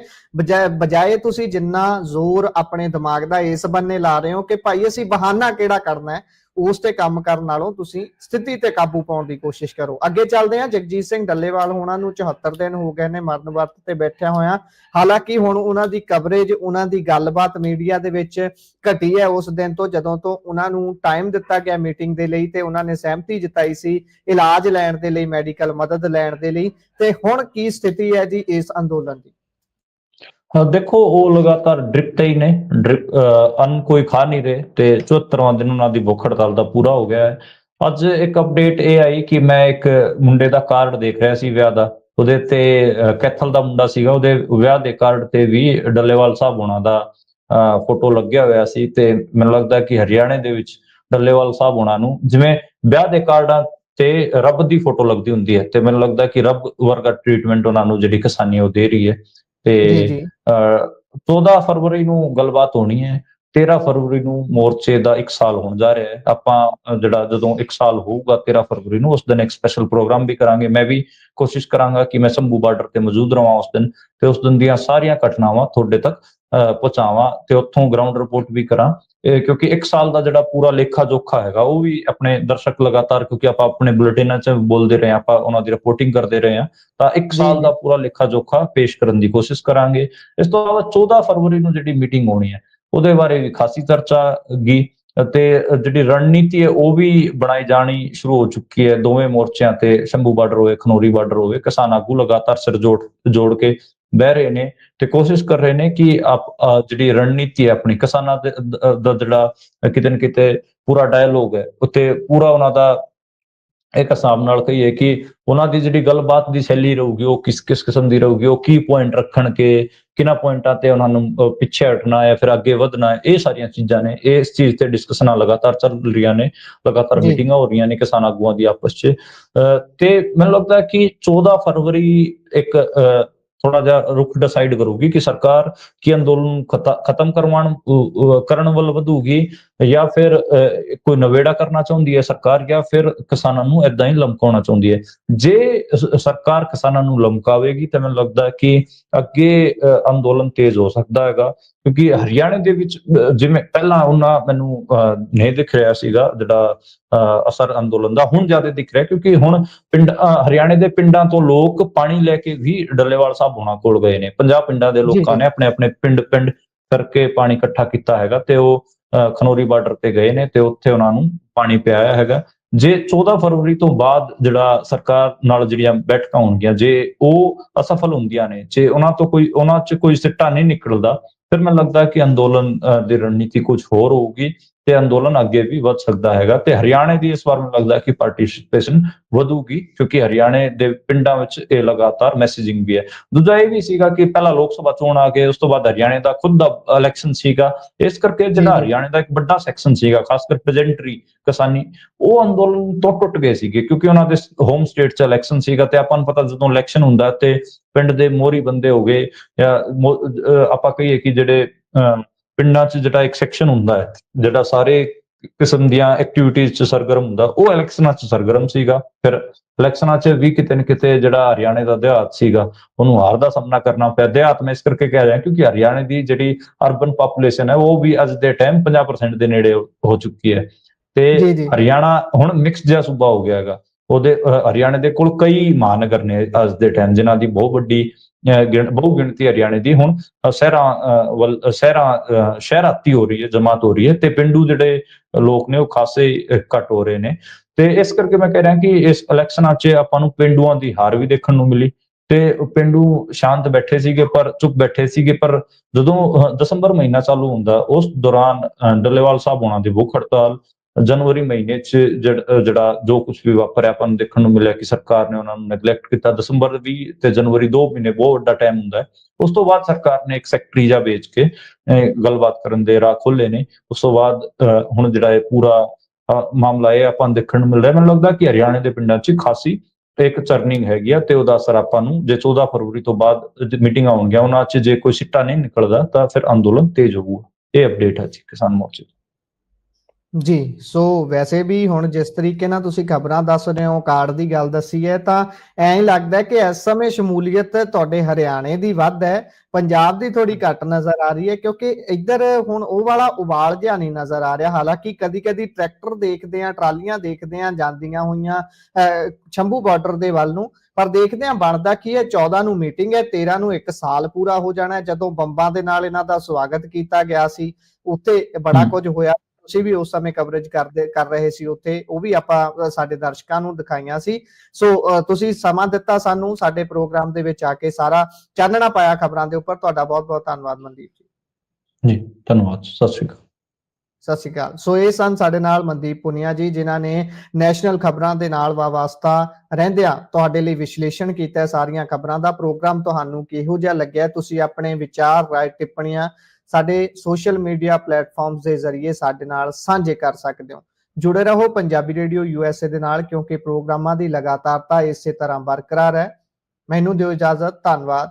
ਬਜਾਏ ਤੁਸੀਂ ਜਿੰਨਾ ਜ਼ੋਰ ਆਪਣੇ ਦਿਮਾਗ ਦਾ ਇਸ ਬੰਨੇ ਲਾ ਰਹੇ ਹੋ ਕਿ ਭਾਈ ਅਸੀਂ ਬਹਾਨਾ ਕਿਹੜਾ ਕਰਨਾ ਹੈ, ਉਸ ਤੇ ਕੰਮ ਕਰਨ ਨਾਲੋਂ ਤੁਸੀਂ ਸਥਿਤੀ ਤੇ ਕਾਬੂ ਪਾਉਣ ਦੀ ਕੋਸ਼ਿਸ਼ ਕਰੋ। ਅੱਗੇ ਚੱਲਦੇ ਹਾਂ, ਜਗਜੀਤ ਸਿੰਘ ਡੱਲੇਵਾਲ ਹੋਣਾ ਨੂੰ 74 ਦਿਨ ਹੋ ਗਏ ਨੇ ਮਰਨ ਵਰਤ ਤੇ ਬੈਠਿਆ ਹੋਇਆ। ਹਾਲਾਂਕਿ ਹੁਣ ਉਹਨਾਂ ਦੀ ਕਵਰੇਜ, ਉਹਨਾਂ ਦੀ ਗੱਲਬਾਤ ਮੀਡੀਆ ਦੇ ਵਿੱਚ ਘਟੀ ਹੈ ਉਸ ਦਿਨ ਤੋਂ ਜਦੋਂ ਤੋਂ ਉਹਨਾਂ ਨੂੰ ਟਾਈਮ ਦਿੱਤਾ ਗਿਆ ਮੀਟਿੰਗ ਦੇ ਲਈ ਤੇ ਉਹਨਾਂ ਨੇ ਸਹਿਮਤੀ ਜਤਾਈ ਸੀ ਇਲਾਜ ਲੈਣ ਦੇ ਲਈ, ਮੈਡੀਕਲ ਮਦਦ ਲੈਣ ਦੇ ਲਈ। ਤੇ ਹੁਣ ਕੀ ਸਥਿਤੀ ਹੈ ਜੀ ਇਸ ਅੰਦੋਲਨ ਦੀ? ਦੇਖੋ, ਉਹ ਲਗਾਤਾਰ ਡ੍ਰਿਪ ਤੇ ਹੀ ਨੇ, ਅੰਨ ਕੋਈ ਖਾ ਨਹੀਂ ਰਹੇ ਤੇ 74ਵਾਂ ਦਿਨ ਉਹਨਾਂ ਦੀ ਭੁੱਖ ਹੜਤਾਲ ਦਾ ਪੂਰਾ ਹੋ ਗਿਆ ਹੈ। ਅੱਜ ਇੱਕ ਅਪਡੇਟ ਇਹ ਆਈ ਕਿ ਮੈਂ ਇੱਕ ਮੁੰਡੇ ਦਾ ਕਾਰਡ ਦੇਖ ਰਿਹਾ ਸੀ ਵਿਆਹ ਦਾ, ਉਹਦੇ ਤੇ ਕੈਥਲ ਦਾ ਮੁੰਡਾ ਸੀਗਾ, ਉਹਦੇ ਵਿਆਹ ਦੇ ਕਾਰਡ ਤੇ ਵੀ ਡੱਲੇਵਾਲ ਸਾਹਿਬ ਹੋਣਾ ਦਾ ਫੋਟੋ ਲੱਗਿਆ ਹੋਇਆ ਸੀ। ਤੇ ਮੈਨੂੰ ਲੱਗਦਾ ਕਿ ਹਰਿਆਣੇ ਦੇ ਵਿੱਚ ਡੱਲੇਵਾਲ ਸਾਹਿਬ ਹੋਣਾ ਨੂੰ ਜਿਵੇਂ ਵਿਆਹ ਦੇ ਕਾਰਡਾਂ ਤੇ ਰੱਬ ਦੀ ਫੋਟੋ ਲੱਗਦੀ ਹੁੰਦੀ ਹੈ, ਤੇ ਮੈਨੂੰ ਲੱਗਦਾ ਕਿ ਰੱਬ ਵਰਗਾ ਟ੍ਰੀਟਮੈਂਟ ਉਹਨਾਂ ਨੂੰ ਜਿਹੜੀ ਕਿਸਾਨੀ ਉਹ ਦੇ ਰਹੀ ਹੈ। ਤੇ 14 ਫਰਵਰੀ ਨੂੰ ਗੱਲਬਾਤ ਹੋਣੀ ਹੈ, 13 ਫਰਵਰੀ ਨੂੰ ਮੋਰਚੇ ਦਾ 1 ਸਾਲ ਹੋਣ ਜਾ ਰਿਹਾ ਹੈ। ਆਪਾਂ ਜਿਹੜਾ ਜਦੋਂ 1 ਸਾਲ ਹੋਊਗਾ 13 ਫਰਵਰੀ ਨੂੰ, ਉਸ ਦਿਨ ਇੱਕ ਸਪੈਸ਼ਲ ਪ੍ਰੋਗਰਾਮ ਵੀ ਕਰਾਂਗੇ। ਮੈਂ ਵੀ ਕੋਸ਼ਿਸ਼ ਕਰਾਂਗਾ ਕਿ ਮੈਂ ਸ਼ੰਭੂ ਬਾਰਡਰ ਤੇ ਮੌਜੂਦ ਰਵਾਂ ਉਸ ਦਿਨ, ਤੇ ਉਸ ਦਿਨ ਦੀਆਂ ਸਾਰੀਆਂ ਘਟਨਾਵਾਂ ਤੁਹਾਡੇ ਤੱਕ ਪਹੁੰਚਾਵਾਂ ਤੇ ਉੱਥੋਂ ਗਰਾਊਂਡ ਰਿਪੋਰਟ ਵੀ ਕਰਾਂ, ਕਿਉਂਕਿ 1 ਸਾਲ ਦਾ ਜਿਹੜਾ ਪੂਰਾ ਲੇਖਾ ਜੋਖਾ ਹੈਗਾ ਉਹ ਵੀ ਆਪਣੇ ਦਰਸ਼ਕ ਲਗਾਤਾਰ, ਕਿਉਂਕਿ ਆਪਾਂ ਆਪਣੇ ਬੁਲੇਟਿਨਾਂ 'ਚ ਬੋਲਦੇ ਰਹੇ, ਆਪਾਂ ਉਹਨਾਂ ਦੀ ਰਿਪੋਰਟਿੰਗ ਕਰਦੇ ਰਹੇ ਹਾਂ, ਤਾਂ 1 ਸਾਲ ਦਾ ਪੂਰਾ ਲੇਖਾ ਜੋਖਾ ਪੇਸ਼ ਕਰਨ ਦੀ ਕੋਸ਼ਿਸ਼ ਕਰਾਂਗੇ। ਇਸ ਤੋਂ ਇਲਾਵਾ 14 ਫਰਵਰੀ ਨੂੰ ਜਿਹੜੀ ਮੀਟਿੰਗ ਹੋਣੀ ਹੈ ਉਹਦੇ ਬਾਰੇ ਵੀ ਖਾਸੀ ਚਰਚਾ ਗੀ ਅਤੇ ਜਿਹੜੀ ਰਣਨੀਤੀ ਹੈ ਉਹ ਵੀ ਬਣਾਈ ਜਾਣੀ ਸ਼ੁਰੂ ਹੋ ਚੁੱਕੀ ਹੈ। ਦੋਵੇਂ ਮੋਰਚਿਆਂ ਤੇ, ਸ਼ੰਭੂ ਬਾਰਡਰ ਹੋਵੇ, ਖਨੌਰੀ ਬਾਰਡਰ ਹੋਵੇ, ਕਿਸਾਨ ਆਗੂ ਲਗਾਤਾਰ ਸਿਰ ਜੋੜ ਕੇ ਬਹਿ ਰਹੇ ਨੇ ਤੇ ਕੋਸ਼ਿਸ਼ ਕਰ ਰਹੇ ਨੇ ਕਿ ਜਿਹੜੀ ਰਣਨੀਤੀ ਹੈ ਆਪਣੀ ਕਿਸਾਨਾਂ ਦਾ ਜਿਹੜਾ ਕਿਤੇ ਨਾ ਕਿਤੇ ਪੂਰਾ ਡਾਇਲੋਗ ਹੈ ਉੱਤੇ ਪੂਰਾ ਉਹਨਾਂ ਦਾ ਇੱਕ ਹਿਸਾਬ ਨਾਲ ਕਹੀਏ ਕਿ ਉਹਨਾਂ ਦੀ ਜਿਹੜੀ ਗੱਲਬਾਤ ਦੀ ਸ਼ੈਲੀ ਰਹੂਗੀ ਉਹ ਕਿਸ ਕਿਸਮ ਦੀ ਰਹੂਗੀ, ਉਹ ਕੀ ਪੁਆਇੰਟ ਰੱਖਣਗੇ, ਕਿਹਨਾਂ ਪੁਆਇੰਟਾਂ ਤੇ ਉਹਨਾਂ ਨੂੰ ਪਿੱਛੇ ਹਟਣਾ ਹੈ, ਫਿਰ ਅੱਗੇ ਵਧਣਾ ਹੈ, ਇਹ ਸਾਰੀਆਂ ਚੀਜ਼ਾਂ ਨੇ। ਇਸ ਚੀਜ਼ ਤੇ ਡਿਸਕਸ਼ਨਾਂ ਲਗਾਤਾਰ ਚੱਲ ਰਹੀਆਂ ਨੇ, ਲਗਾਤਾਰ ਮੀਟਿੰਗਾਂ ਹੋ ਰਹੀਆਂ ਨੇ ਕਿਸਾਨ ਆਗੂਆਂ ਦੀ ਆਪਸ 'ਚ। ਤੇ ਮੈਨੂੰ ਲੱਗਦਾ ਕਿ 14 ਫਰਵਰੀ ਇੱਕ ਥੋੜਾ ਜਿਹਾ ਰੁਖ ਡਿਸਾਈਡ ਕਰੂਗੀ ਕਿ ਸਰਕਾਰ ਕੀ ਅੰਦੋਲਨ ਖਤਮ ਕਰਨ ਵੱਲ ਵਧੂਗੀ ਜਾਂ ਫਿਰ ਕੋਈ ਨਵੇੜਾ ਕਰਨਾ ਚਾਹੁੰਦੀ ਹੈ ਸਰਕਾਰ, ਜਾਂ ਫਿਰ ਕਿਸਾਨਾਂ ਨੂੰ ਏਦਾਂ ਹੀ ਲਮਕਾਉਣਾ ਚਾਹੁੰਦੀ ਹੈ। ਜੇ ਸਰਕਾਰ ਕਿਸਾਨਾਂ ਨੂੰ ਲਮਕਾਵੇਗੀ ਤਾਂ ਮੈਨੂੰ ਲੱਗਦਾ ਕਿ ਅੱਗੇ ਅੰਦੋਲਨ ਤੇਜ਼ ਹੋ ਸਕਦਾ ਹੈਗਾ ਕਿਉਂਕਿ ਹਰਿਆਣੇ ਦੇ ਵਿੱਚ ਜਿਵੇਂ ਪਹਿਲਾਂ ਉਹਨਾਂ ਮੈਨੂੰ ਨਹੀਂ ਦਿਖ ਰਿਹਾ ਸੀਗਾ ਜਿਹੜਾ ਅਸਰ ਅੰਦੋਲਨ ਦਾ, ਹੁਣ ਜ਼ਿਆਦਾ ਦਿਖ ਰਿਹਾ ਕਿਉਂਕਿ ਹੁਣ ਹਰਿਆਣੇ ਦੇ ਪਿੰਡਾਂ ਤੋਂ ਲੋਕ ਪਾਣੀ ਲੈ ਕੇ ਵੀ ਡੱਲੇਵਾਲ ਸਾਹਿਬ ਹੋਣਾ ਕੋਲ ਗਏ ਨੇ। 50 ਪਿੰਡਾਂ ਦੇ ਜੀ ਲੋਕਾਂ ਜੀ ਨੇ ਆਪਣੇ ਆਪਣੇ ਪਿੰਡ ਕਰਕੇ ਪਾਣੀ ਇਕੱਠਾ ਕੀਤਾ ਹੈਗਾ ਤੇ ਉਹ ਖਨੌਰੀ ਬਾਰਡਰ ਤੇ ਗਏ ਨੇ ਤੇ ਉੱਥੇ ਉਹਨਾਂ ਨੂੰ ਪਾਣੀ ਪਿਆਇਆ ਹੈਗਾ। ਜੇ 14 ਫਰਵਰੀ ਤੋਂ ਬਾਅਦ ਜਿਹੜਾ ਸਰਕਾਰ ਨਾਲ ਜਿਹੜੀਆਂ ਬੈਠਕਾਂ ਹੋਣਗੀਆਂ, ਜੇ ਉਹ ਅਸਫਲ ਹੁੰਦੀਆਂ ਨੇ, ਜੇ ਉਹਨਾਂ ਚ ਕੋਈ ਸਿੱਟਾ ਨਹੀਂ ਨਿਕਲਦਾ, ਫਿਰ ਮੈਨੂੰ ਲੱਗਦਾ ਕਿ ਅੰਦੋਲਨ ਦੀ ਰਣਨੀਤੀ ਕੁਝ ਹੋਰ ਹੋਊਗੀ ਤੇ ਅੰਦੋਲਨ ਅੱਗੇ ਵੀ ਵੱਧ ਸਕਦਾ ਹੈਗਾ। ਤੇ ਹਰਿਆਣੇ ਦੀ ਇਸ ਵਾਰ ਮੈਨੂੰ ਲੱਗਦਾ ਕਿ ਪਾਰਟਿਸਿਪੇਸ਼ਨ ਵਧੂਗੀ ਕਿਉਂਕਿ ਹਰਿਆਣੇ ਦੇ ਪਿੰਡਾਂ ਵਿੱਚ ਇਹ ਲਗਾਤਾਰ ਮੈਸੇਜਿੰਗ ਵੀ ਹੈ। ਦੂਜਾ ਇਹ ਵੀ ਸੀਗਾ ਕਿ ਪਹਿਲਾਂ ਲੋਕ ਸਭਾ ਚੋਣ ਆ ਗਏ, ਉਸ ਤੋਂ ਬਾਅਦ ਹਰਿਆਣੇ ਦਾ ਖੁਦ ਦਾ ਇਲੈਕਸ਼ਨ ਸੀਗਾ, ਇਸ ਕਰਕੇ ਜੀ ਜਿਹੜਾ ਜੀ ਹਰਿਆਣੇ ਦਾ ਇੱਕ ਵੱਡਾ ਸੈਕਸ਼ਨ ਸੀਗਾ, ਖਾਸ ਕਰ ਪ੍ਰੈਜ਼ੈਂਟਰੀ ਕਿਸਾਨੀ, ਉਹ ਅੰਦੋਲਨ ਤੋਂ ਟੁੱਟ ਗਏ ਸੀਗੇ ਕਿਉਂਕਿ ਉਹਨਾਂ ਦੇ ਹੋਮ ਸਟੇਟ ਚ ਇਲੈਕਸ਼ਨ ਸੀਗਾ। ਤੇ ਆਪਾਂ ਨੂੰ ਪਤਾ ਜਦੋਂ ਇਲੈਕਸ਼ਨ ਹੁੰਦਾ ਤੇ ਪਿੰਡ ਦੇ ਮੋਹਰੀ ਬੰਦੇ ਹੋ ਗਏ ਜਾਂ ਆਪਾਂ ਕਹੀਏ ਕਿ ਜਿਹੜੇ ਪਿੰਡਾਂ ਚ ਜਿਹੜਾ ਇੱਕ ਸੈਕਸ਼ਨ ਹੁੰਦਾ ਹੈ ਜਿਹੜਾ ਸਾਰੇ ਕਿਸਮ ਦੀਆਂ ਐਕਟੀਵਿਟੀਜ਼ ਚ ਸਰਗਰਮ ਹੁੰਦਾ, ਉਹ ਇਲੈਕਸ਼ਨਾਂ ਚ ਸਰਗਰਮ ਸੀਗਾ। ਫਿਰ ਇਲੈਕਸ਼ਨਾਂ ਚ ਵੀ ਕਿਤੇ ਨਾ ਕਿਤੇ ਜਿਹੜਾ ਹਰਿਆਣੇ ਦਾ ਦਿਹਾਤ ਸੀਗਾ ਉਹਨੂੰ ਹਾਰ ਦਾ ਸਾਹਮਣਾ ਕਰਨਾ ਪਿਆ। ਦਿਹਾਤ ਮੈਂ ਇਸ ਕਰਕੇ ਕਹਿ ਰਿਹਾ ਕਿਉਂਕਿ ਹਰਿਆਣੇ ਦੀ ਜਿਹੜੀ ਅਰਬਨ ਪਾਪੂਲੇਸ਼ਨ ਹੈ ਉਹ ਵੀ ਅੱਜ ਦੇ ਟਾਈਮ 50% ਦੇ ਨੇੜੇ ਹੋ ਚੁੱਕੀ ਹੈ ਤੇ ਜੀ ਜੀ ਹਰਿਆਣਾ ਹੁਣ ਮਿਕਸ ਜਿਹਾ ਸੂਬਾ ਹੋ ਗਿਆ ਹੈਗਾ। ਉਹਦੇ ਹਰਿਆਣੇ ਦੇ ਕੋਲ ਕਈ ਮਹਾਨਗਰ ਨੇ ਅੱਜ ਦੇ ਟਾਈਮ ਜਿਨ੍ਹਾਂ ਦੀ ਬਹੁਤ ਵੱਡੀ ਬਹੁ ਗਿਣਤੀ ਹਰਿਆਣੇ ਦੀ ਹੁਣ ਸ਼ਹਿਰਾਤੀ ਹੋ ਰਹੀ ਹੈ, ਜਮਾਤ ਹੋ ਰਹੀ ਹੈ ਤੇ ਪਿੰਡੂ ਜਿਹੜੇ ਲੋਕ ਨੇ ਉਹ ਖਾਸੇ ਘੱਟ ਹੋ ਰਹੇ ਨੇ। ਤੇ ਇਸ ਕਰਕੇ ਮੈਂ ਕਹਿ ਰਿਹਾ ਕਿ ਇਸ ਇਲੈਕਸ਼ਨਾਂ 'ਚ ਆਪਾਂ ਨੂੰ ਪਿੰਡੂਆਂ ਦੀ ਹਾਰ ਵੀ ਦੇਖਣ ਨੂੰ ਮਿਲੀ ਤੇ ਪਿੰਡੂ ਸ਼ਾਂਤ ਬੈਠੇ ਸੀਗੇ, ਪਰ ਚੁੱਪ ਬੈਠੇ ਸੀਗੇ। ਪਰ ਜਦੋਂ ਦਸੰਬਰ ਮਹੀਨਾ ਚਾਲੂ ਹੁੰਦਾ ਉਸ ਦੌਰਾਨ ਡੱਲੇਵਾਲ ਸਾਹਿਬ ਹੋਣਾ ਦੀ ਭੁੱਖ ਹੜਤਾਲ, ਜਨਵਰੀ ਮਹੀਨੇ 'ਚ ਜਿਹੜਾ ਜੋ ਕੁਝ ਵੀ ਵਾਪਰਿਆ ਆਪਾਂ ਨੂੰ ਦੇਖਣ ਨੂੰ ਮਿਲਿਆ ਕਿ ਸਰਕਾਰ ਨੇ ਉਹਨਾਂ ਨੂੰ ਨੈਗਲੈਕਟ ਕੀਤਾ। ਦਸੰਬਰ ਵੀ ਤੇ ਜਨਵਰੀ 2 ਮਹੀਨੇ ਬਹੁਤ ਵੱਡਾ ਟਾਈਮ ਹੁੰਦਾ ਹੈ। ਉਸ ਤੋਂ ਬਾਅਦ ਸਰਕਾਰ ਨੇ ਇੱਕ ਸੈਕਟਰੀ ਜਿਹਾ ਵੇਚ ਕੇ ਗੱਲਬਾਤ ਕਰਨ ਦੇ ਰਾਹ ਖੋਲੇ ਨੇ। ਉਸ ਤੋਂ ਬਾਅਦ ਹੁਣ ਜਿਹੜਾ ਇਹ ਪੂਰਾ ਮਾਮਲਾ ਇਹ ਆਪਾਂ ਨੂੰ ਦੇਖਣ ਨੂੰ ਮਿਲ ਰਿਹਾ। ਮੈਨੂੰ ਲੱਗਦਾ ਕਿ ਹਰਿਆਣੇ ਦੇ ਪਿੰਡਾਂ 'ਚ ਖਾਸੀ ਇੱਕ ਚਰਨਿੰਗ ਹੈਗੀ ਆ ਤੇ ਉਹਦਾ ਅਸਰ ਆਪਾਂ ਨੂੰ ਜੇ 14 ਫਰਵਰੀ ਤੋਂ ਬਾਅਦ ਮੀਟਿੰਗਾਂ ਹੋਣਗੀਆਂ ਉਹਨਾਂ 'ਚ ਜੇ ਕੋਈ ਸਿੱਟਾ ਨਹੀਂ ਨਿਕਲਦਾ ਤਾਂ ਫਿਰ ਅੰਦੋਲਨ ਤੇਜ਼ ਹੋਊਗਾ। ਇਹ ਅਪਡੇਟ ਹੈ ਜੀ ਕਿਸਾਨ ਮੋਰਚੇ ਜੀ। ਸੋ ਵੈਸੇ ਵੀ ਹੁਣ ਜਿਸ ਤਰੀਕੇ ਨਾਲ ਤੁਸੀਂ ਖਬਰਾਂ ਦੱਸ ਰਹੇ ਹੋ, ਕਾਰਡ ਦੀ ਗੱਲ ਦੱਸੀ ਹੈ, ਤਾਂ ਐਂ ਹੀ ਲੱਗਦਾ ਕਿ ਇਸ ਸਮੇਂ ਸ਼ਮੂਲੀਅਤ ਤੁਹਾਡੇ ਹਰਿਆਣੇ ਦੀ ਵੱਧ ਹੈ, ਪੰਜਾਬ ਦੀ ਥੋੜੀ ਘੱਟ ਨਜ਼ਰ ਆ ਰਹੀ ਹੈ ਕਿਉਂਕਿ ਇੱਧਰ ਹੁਣ ਉਹ ਵਾਲਾ ਉਬਾਲ ਜਿਹਾ ਨਹੀਂ ਨਜ਼ਰ ਆ ਰਿਹਾ। ਹਾਲਾਂਕਿ ਕਦੀ ਕਦੀ ਟਰੈਕਟਰ ਦੇਖਦੇ ਆ, ਟਰਾਲੀਆਂ ਦੇਖਦੇ ਆ ਜਾਂਦੀਆਂ ਹੋਈਆਂ ਸ਼ੰਭੂ ਬਾਰਡਰ ਦੇ ਵੱਲ ਨੂੰ, ਪਰ ਦੇਖਦੇ ਆ ਬਣਦਾ ਕੀ ਹੈ। 14 ਨੂੰ ਮੀਟਿੰਗ ਹੈ, 13 ਨੂੰ 1 ਸਾਲ ਪੂਰਾ ਹੋ ਜਾਣਾ ਜਦੋਂ ਬੰਬਾਂ ਦੇ ਨਾਲ ਇਹਨਾਂ ਦਾ ਸਵਾਗਤ ਕੀਤਾ ਗਿਆ ਸੀ। ਉੱਥੇ ਬੜਾ ਕੁਝ ਹੋਇਆ, ਤੁਸੀਂ ਵੀ ਉਸ ਸਮੇਂ ਕਵਰੇਜ ਕਰ ਰਹੇ ਸੀ ਉੱਥੇ, ਉਹ ਵੀ ਆਪਾਂ ਸਾਡੇ ਦਰਸ਼ਕਾਂ ਨੂੰ ਦਿਖਾਈਆਂ ਸੀ। ਸੋ ਤੁਸੀਂ ਸਮਾਂ ਦਿੱਤਾ ਸਾਨੂੰ ਸਾਡੇ ਪ੍ਰੋਗਰਾਮ ਦੇ ਵਿੱਚ ਆ ਕੇ ਸਾਰਾ ਚਾਨਣਾ ਪਾਇਆ ਖਬਰਾਂ ਦੇ ਉੱਪਰ। ਤੁਹਾਡਾ ਬਹੁਤ ਬਹੁਤ ਧੰਨਵਾਦ ਮਨਦੀਪ ਜੀ। ਜੀ ਧੰਨਵਾਦ। ਸਤਿ ਸ਼੍ਰੀ ਅਕਾਲ। ਸਤਿ ਸ਼੍ਰੀ ਅਕਾਲ। ਸੋ ਇਹ ਸਨ ਸਾਡੇ ਨਾਲ ਮਨਦੀਪ ਪੁਨੀਆ ਜੀ, ਜਿਨ੍ਹਾਂ ਨੇ ਨੈਸ਼ਨਲ ਖਬਰਾਂ ਦੇ ਨਾਲ ਵਾਸਤਾ ਰਹਿੰਦਿਆਂ ਤੁਹਾਡੇ ਲਈ ਵਿਸ਼ਲੇਸ਼ਣ ਕੀਤਾ ਸਾਰੀਆਂ ਖਬਰਾਂ ਦਾ। ਪ੍ਰੋਗਰਾਮ ਤੁਹਾਨੂੰ ਕਿਹੋ ਜਿਹਾ ਲੱਗਿਆ, ਤੁਸੀਂ ਆਪਣੇ ਵਿਚਾਰ, ਰਾਏ, ਟਿੱਪਣੀਆਂ ਸਾਡੇ ਸੋਸ਼ਲ ਮੀਡੀਆ ਪਲੇਟਫਾਰਮਸ ਦੇ ਜ਼ਰੀਏ ਸਾਡੇ ਨਾਲ ਸਾਂਝੇ ਕਰ ਸਕਦੇ ਹੋ। ਜੁੜੇ ਰਹੋ ਪੰਜਾਬੀ ਰੇਡੀਓ USA ਦੇ ਨਾਲ ਕਿਉਂਕਿ ਪ੍ਰੋਗਰਾਮਾਂ ਦੀ ਲਗਾਤਾਰਤਾ ਇਸੇ ਤਰ੍ਹਾਂ ਬਰਕਰਾਰ ਹੈ। ਮੈਨੂੰ ਦਿਓ ਇਜਾਜ਼ਤ। ਧੰਨਵਾਦ।